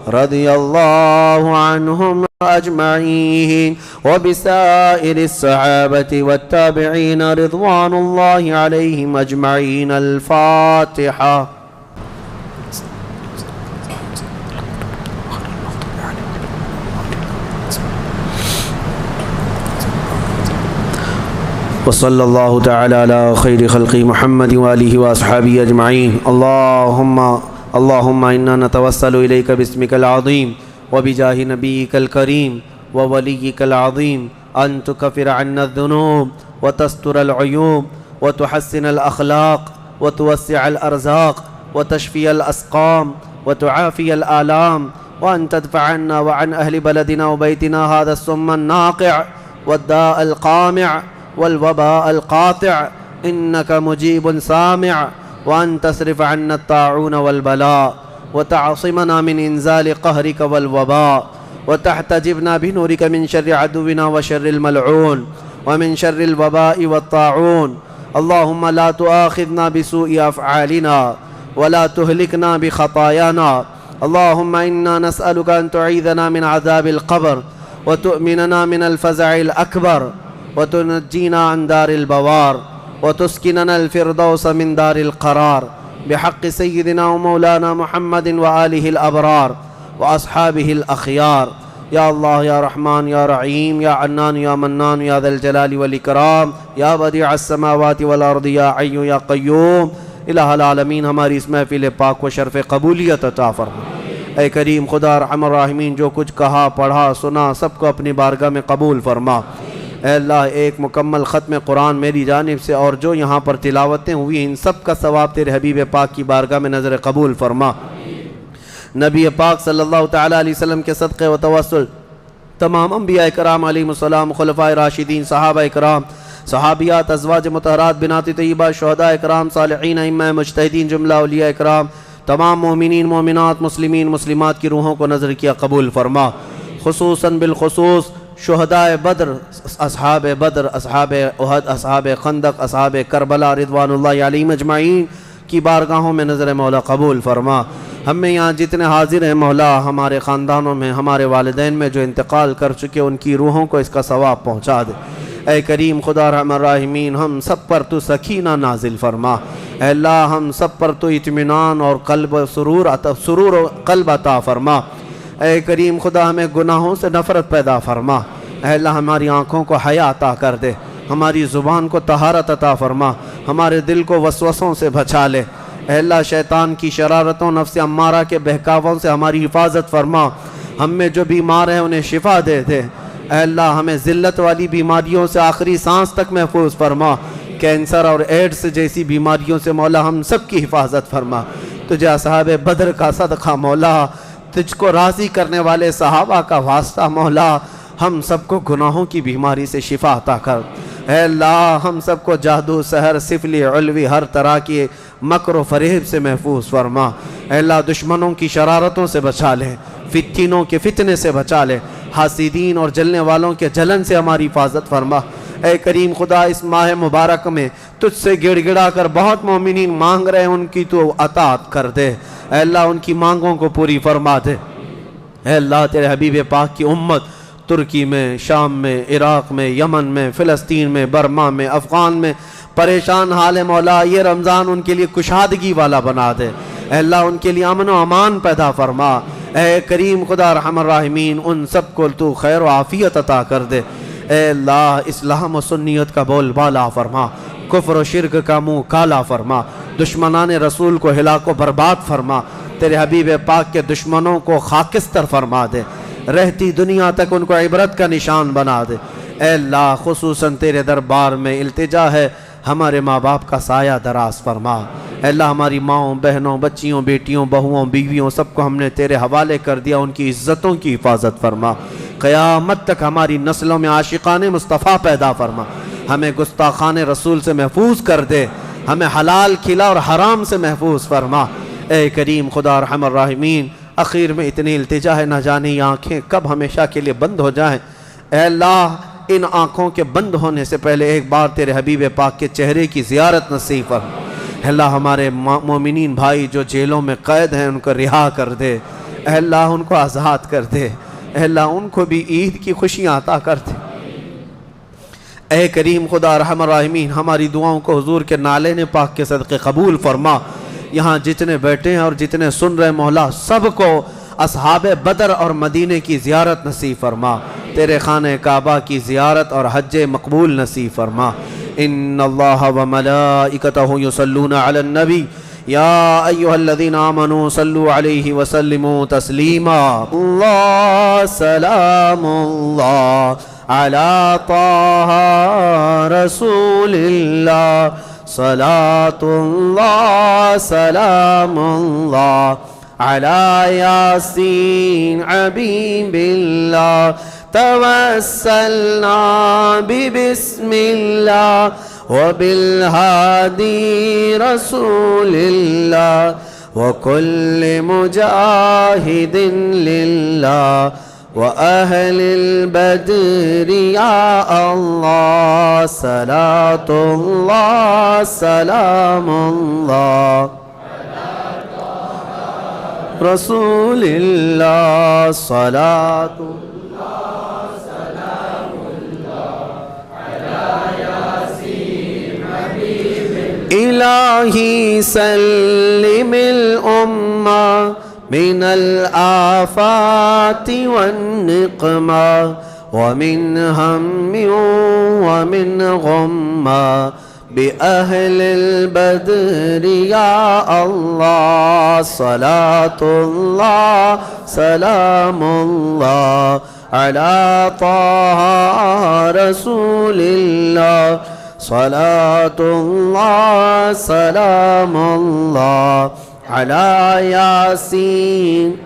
رضي الله عنهم أجمعين وبسائر الصحابة والتابعين رضوان الله عليهم أجمعين. الفاتحة. وصلى الله تعالى على خير خلق محمد وآله وأصحابه أجمعين. اللهم إنا نتوسل إليك باسمك العظيم وبجاه نبيك الكريم ووليك العظيم أن تكفر عنا الذنوب وتستر العيوب وتحسن الأخلاق وتوسع الأرزاق وتشفي الأسقام وتعافي الآلام، وأن تدفع عنا وعن أهل بلدنا وبيتنا هذا السم الناقع والداء القامع والوباء القاطع، إنك مجيب سامع، وأن تصرف عنا الطاعون والبلاء وتعصمنا من إنزال قهرك والوباء، وتحتجبنا بنورك من شر عدونا وشر الملعون ومن شر الوباء والطاعون. اللهم لا تؤاخذنا بسوء أفعالنا ولا تهلكنا بخطايانا. اللهم إنا نسألك أن تعيذنا من عذاب القبر وتؤمننا من الفزع الأكبر وتنجينا عن دار البوار وتسكننا الفردوس من دار القرار، بحق سيدنا ومولانا محمد وآله الأبرار وأصحابه الأخيار. يا الله يا رحمن يا رحيم يا عنان يا منان يا ذا الجلال والإكرام يا بديع السماوات والأرض يا حي يا قیوم، الہ العالمین ہماری اس محفل پاک و شرف قبولیت عطا فرما۔ اے کریم خدا ارحم الراحمین، جو کچھ کہا پڑھا سنا سب کو اپنی بارگاہ میں قبول فرما۔ اے اللہ، ایک مکمل ختم قرآن میری جانب سے اور جو یہاں پر تلاوتیں ہوئی ان سب کا ثواب تیرے حبیب پاک کی بارگاہ میں نظر قبول فرما۔ نبی پاک صلی اللہ تعالیٰ علیہ وسلم کے صدقے و توسل تمام انبیاء کرام علیہ السلام، خلفائے راشدین، صحابہ کرام، صحابیات، ازواج مطہرات، بنات طیبہ، شہداء کرام، صالحین، ائمہ مجتہدین، جملہ اولیاء کرام، تمام مومنین، مومنات، مسلمین، مسلمات کی روحوں کو نظر کیا قبول فرما۔ خصوصاً بالخصوص شہداء بدر، اصحاب بدر، اصحاب احد، اصحاب خندق، اصحاب کربلا رضوان اللہ علیہم اجمعین کی بارگاہوں میں نظر مولا قبول فرما۔ ہم میں یہاں جتنے حاضر ہیں مولا، ہمارے خاندانوں میں، ہمارے والدین میں جو انتقال کر چکے ان کی روحوں کو اس کا ثواب پہنچا دے۔ اے کریم خدا ارحم الراحمین، ہم سب پر تو سکینہ نازل فرما۔ اے اللہ، ہم سب پر تو اطمینان اور قلب سرور و قلب عطا فرما۔ اے کریم خدا، ہمیں گناہوں سے نفرت پیدا فرما۔ اے اللہ، ہماری آنکھوں کو حیا عطا کر دے، ہماری زبان کو طہارت عطا فرما، ہمارے دل کو وسوسوں سے بچا لے۔ اے اللہ، شیطان کی شرارتوں، نفس امارہ کے بہکاووں سے ہماری حفاظت فرما۔ ہم میں جو بیمار ہیں انہیں شفا دے دے۔ اے اللہ، ہمیں ذلت والی بیماریوں سے آخری سانس تک محفوظ فرما۔ کینسر اور ایڈز جیسی بیماریوں سے مولا ہم سب کی حفاظت فرما۔ تجھے اصحاب بدر کا صدقہ مولا، تجھ کو راضی کرنے والے صحابہ کا واسطہ مولا، ہم سب کو گناہوں کی بیماری سے شفا عطا کر۔ اے اللہ، ہم سب کو جادو، سحر، سفلی، علوی، ہر طرح کی مکر و فریب سے محفوظ فرما۔ اے اللہ، دشمنوں کی شرارتوں سے بچا لے، فتنوں کے فتنے سے بچا لے، حاسدین اور جلنے والوں کے جلن سے ہماری حفاظت فرما۔ اے کریم خدا، اس ماہ مبارک میں تجھ سے گڑ گڑا کر بہت مومنین مانگ رہے ہیں، ان کی تو عطاعت کر دے۔ اے اللہ، ان کی مانگوں کو پوری فرما دے۔ اے اللہ، تیرے حبیب پاک کی امت ترکی میں، شام میں، عراق میں، یمن میں، فلسطین میں، برما میں، افغان میں پریشان حال ہے مولا، یہ رمضان ان کے لیے کشادگی والا بنا دے۔ اے اللہ، ان کے لیے امن و امان پیدا فرما۔ اے کریم خدا ارحم الراحمین، ان سب کو تو خیر و عافیت عطا کر دے۔ اے اللہ، اسلام و سنیت کا بول بالا فرما، کفر و شرک کا منہ کالا فرما، دشمنان رسول کو ہلاک و برباد فرما، تیرے حبیب پاک کے دشمنوں کو خاکستر فرما دے، رہتی دنیا تک ان کو عبرت کا نشان بنا دے۔ اے اللہ، خصوصاً تیرے دربار میں التجا ہے، ہمارے ماں باپ کا سایہ دراز فرما۔ اے اللہ، ہماری ماؤں، بہنوں، بچیوں، بیٹیوں، بہوؤں، بیویوں سب کو ہم نے تیرے حوالے کر دیا، ان کی عزتوں کی حفاظت فرما۔ قیامت تک ہماری نسلوں میں عاشقان مصطفیٰ پیدا فرما، ہمیں گستاخان رسول سے محفوظ کر دے، ہمیں حلال کھلا اور حرام سے محفوظ فرما۔ اے کریم خدا ارحم الراحمین، اخیر میں اتنی التجا ہے، نہ جانے یہ آنکھیں کب ہمیشہ کے لیے بند ہو جائیں۔ اے اللہ، ان آنکھوں کے بند ہونے سے پہلے ایک بار تیرے حبیب پاک کے چہرے کی زیارت نصیب فرما۔ اے اللہ، ہمارے مومنین بھائی جو جیلوں میں قید ہیں ان کو رہا کر دے۔ اے اللہ، ان کو آزاد کر دے۔ اے اللہ، ان کو بھی عید کی خوشیاں عطا کر دے۔ اے کریم خدا ارحم الراحمین، ہماری دعاؤں کو حضور کے نالین پاک کے صدقے قبول فرما۔ یہاں جتنے بیٹھے ہیں اور جتنے سن رہے مولا، سب کو اصحاب بدر اور مدینے کی زیارت نصیب فرما، تیرے خانہ کعبہ کی زیارت اور حج مقبول نصیب فرما۔ ان اللہ وملائکتہ یصلون علی النبی یا ایہا الذین آمنوا صلوا علیہ وسلموا تسلیما۔ اللہ سلام اللہ على طه رسول الله صلاة الله سلام الله على ياسين حبيب الله توسلنا ببسم الله وبالهادي رسول الله وكل مجاهد لله وأهل البدر يا الله صلاة الله سلام الله رسول الله صلاة الله سلام الله على ياسين حبيب إلهي سلم الأمة من الآفات والنقمة ومن هم ومن غمة بأهل البدر يا الله صلاة الله سلام الله على طه رسول الله صلاة الله سلام الله على ياسين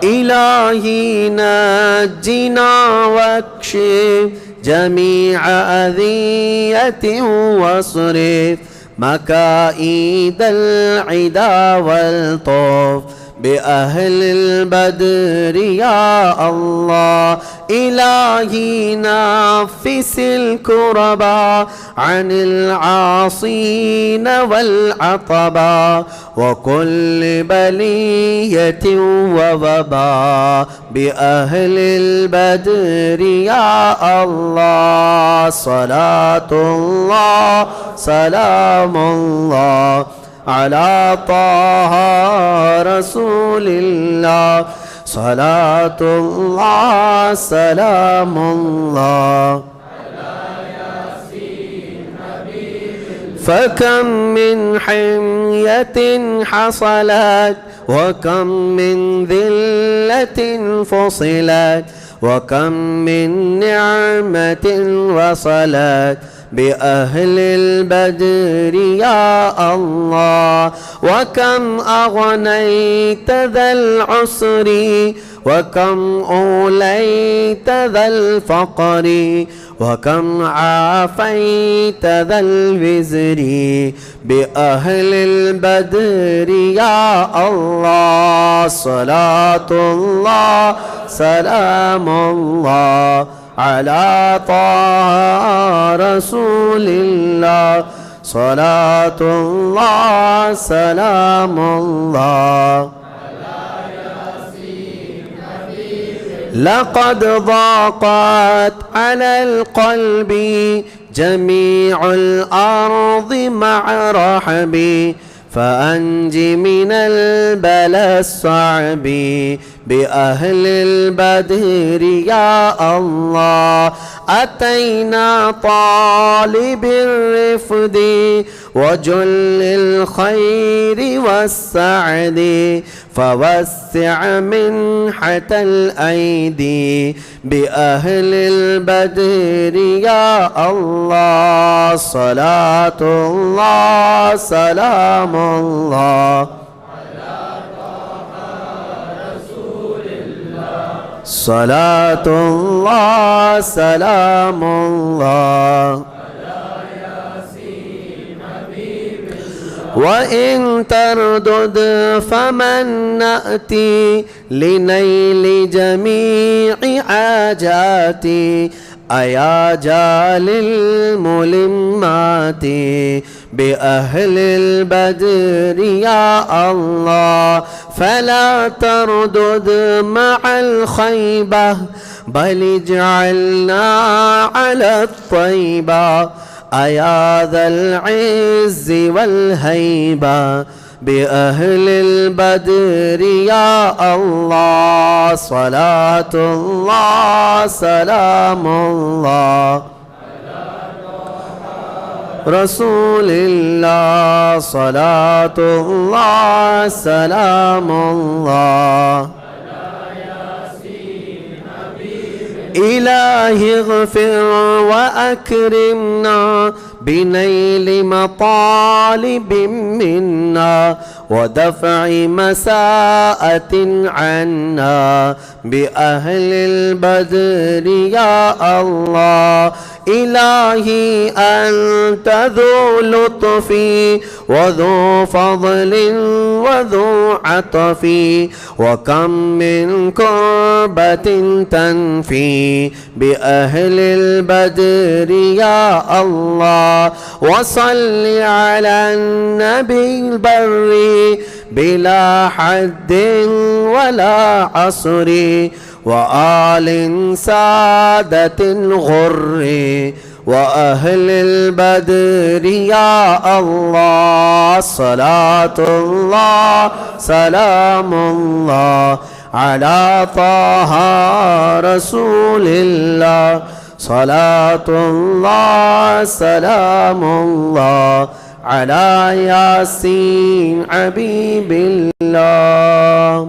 إلهي نجنا واكشف جميع أذية واصرف مكائد العدا والطوف بأهل البدر يا الله إلهي نفس الكربا عن العاصين والعطبا وكل بلية ووبا بأهل البدر يا الله صلاة الله سلام الله على طه رسول الله صلاة الله سلام الله فكم من حمية حصلت وكم من ذلة فصلت وكم من نعمة وصلت بأهل البدر يا الله وكم أغنيت ذا العسر وكم أوليت ذا الفقر وكم عافيت ذا الوزر بأهل البدر يا الله صلاة الله سلام الله على طه رسول الله صلاة الله سلام الله لقد ضاقت على القلب جميع الأرض مع رحبي فأنج من البلاء الصعب بأهل البدر يا الله أتينا طالب الرفد وجل الخير والسعد فوسع منحة الأيدي بأهل البدر يا الله صلاة الله سلام الله صلاة الله سلام الله وإن تردد فمن نأتي لنيل جميع حاجاتي أيا جال الملمات بأهل البدر يا الله فلا تردد مع الخيبة بل اجعلنا على الطيبة أيا ذا العز والهيبة بأهل البدر يا الله صلاة الله سلام الله رسول الله صلاة الله سلام الله إلهي اغفر وأكرمنا بنيل مطالب منا ودفع مساءة عنا بأهل البدر يا الله. إلهي أنت ذو لطف وذو فضل وذو عطف وكم من كربة تنفي بأهل البدر يا الله. وصل على النبي البر بلا حد ولا عصر وآل سادة الغر وأهل البدر يا الله. صلاة الله سلام الله على طه رسول الله. صلاة الله سلام الله على یاسین حبیب اللہ.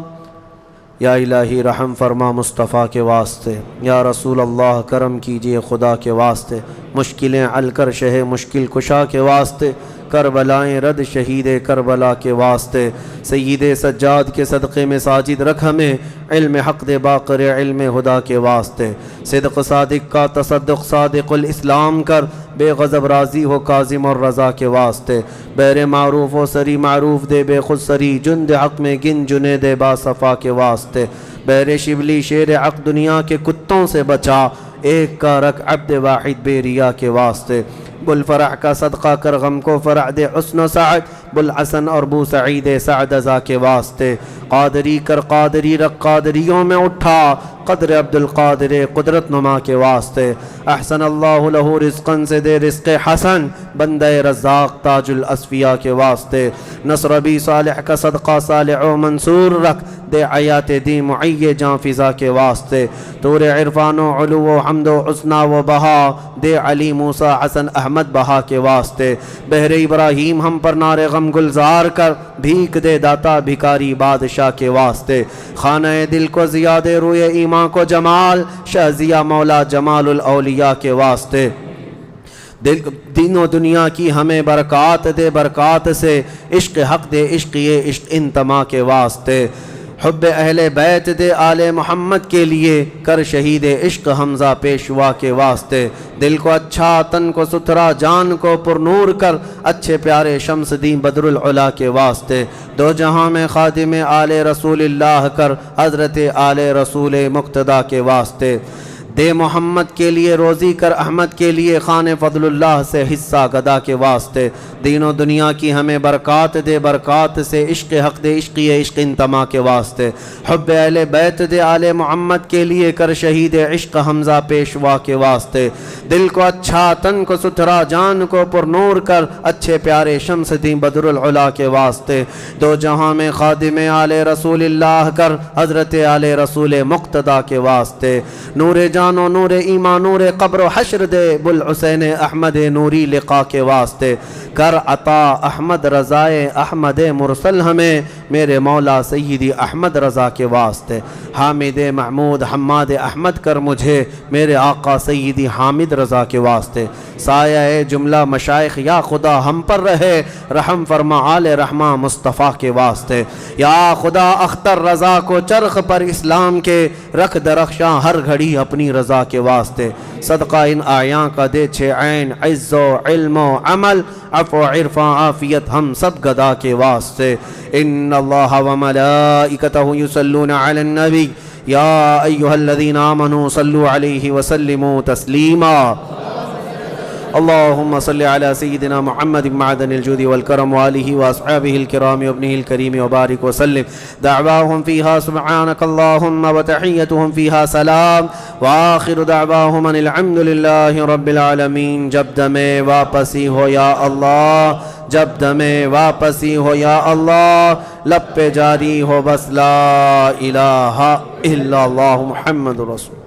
یا الہی رحم فرما مصطفیٰ کے واسطے، یا رسول اللہ کرم کیجئے خدا کے واسطے، مشکلیں حل کر شہ مشکل کشا کے واسطے، کربلائیں رد شہید کربلا کے واسطے، سید سجاد کے صدقے میں ساجد رکھ ہمیں، علم حق دے باقر علم خدا کے واسطے، صدق صادق کا تصدق صادق الاسلام کر، بے غضب راضی ہو کاظم اور رضا کے واسطے، بیر معروف و سری معروف دے بے خود سری، جند حق میں گن جنے دے با صفا کے واسطے، بیر شبلی شیر حق دنیا کے کتوں سے بچا، ایک کا رکھ عبد واحد بے ریا کے واسطے، بلفرح کا صدقہ کر غم کو فرح دے حسن و سعد، بلحسن اور بو سعید سعد ازا کے واسطے، قادری کر قادری رکھ قادریوں میں اٹھا، قدر عبد القادر قدرت نما کے واسطے، احسن اللہ لہو رزقن سے دے رزق حسن، بندہ رزاق تاج الاصفیاء کے واسطے، نصر بی صالح کا صدقہ صالح و منصور رکھ، دے حیات دی معی جان فضا کے واسطے، طور عرفان و علو و حمد و حسنہ و بہا، دے علی موسیٰ حسن احمد بہا کے واسطے، بحر ابراہیم ہم پر نار غم گلزار کر، بھیک دے داتا بھکاری بادشاہ کے واسطے، خانہ دل کو زیادہ روئے ایمان کو جمال، شہزیہ مولا جمال الاولیاء کے واسطے، دین و دنیا کی ہمیں برکات دے برکات سے، عشق حق دے عشق یہ عشق انتما کے واسطے، حب اہل بیت دے آل محمد کے لیے، کر شہید عشق حمزہ پیشوا کے واسطے، دل کو اچھا تن کو ستھرا جان کو پر نور کر، اچھے پیارے شمس دین بدر العلا کے واسطے، دو جہاں میں خادم آل رسول اللہ کر، حضرت آل رسول مقتدیٰ کے واسطے، دے محمد کے لیے روزی کر احمد کے لیے، خان فضل اللہ سے حصہ گدا کے واسطے، دین و دنیا کی ہمیں برکات دے برکات سے، عشق حق دے عشق یہ عشق انتما کے واسطے، حب اہل بیت دے آل محمد کے لیے، کر شہید عشق حمزہ پیشوا کے واسطے، دل کو اچھا تن کو ستھرا جان کو پر نور کر، اچھے پیارے شمس دین بدر العلا کے واسطے، دو جہاں میں خادم آل رسول اللہ کر، حضرت آل رسول مقتدیٰ کے واسطے، نور جان و نور ایمان نور قبر و حشر دے، بلحسین احمد نوری لقا کے واسطے، کر عطا احمد رضائے احمد مرسل ہمیں، میرے مولا سیدی احمد رضا کے واسطے، حامد محمود حماد احمد کر مجھے، میرے آقا سیدی حامد رضا کے واسطے، سایہ جملہ مشائخ یا خدا ہم پر رہے، رحم فرما آل رحمہ مصطفیٰ کے واسطے، یا خدا اختر رضا کو چرخ پر اسلام کے، رکھ درخشاں ہر گھڑی اپنی رضا کے واسطے، صدقہ ان آیاں کا دے چھ عین عز و علم و عمل، عفو عرفاں عافیت ہم سب گدا کے واسطے، ان اللہ و ملائکتہ یصلون علی النبی یا ایہا الذین آمنوا صلوا علیہ وسلموا تسلیما، اللهم صل على سيدنا محمد معدن الجود والكرم وآله وأصحابه الكرام وابنه الكريم وبارك وسلم، دعواهم فيها سبحانك اللهم وتحيتهم فيها سلام، وآخر دعواهم أن الحمد لله رب العالمين۔ جب دمیں واپسی ہو یا اللہ، جب دمیں واپسی ہو یا اللہ، لب پہ جاری ہو بس لا الہ الا اللہ محمد رسول۔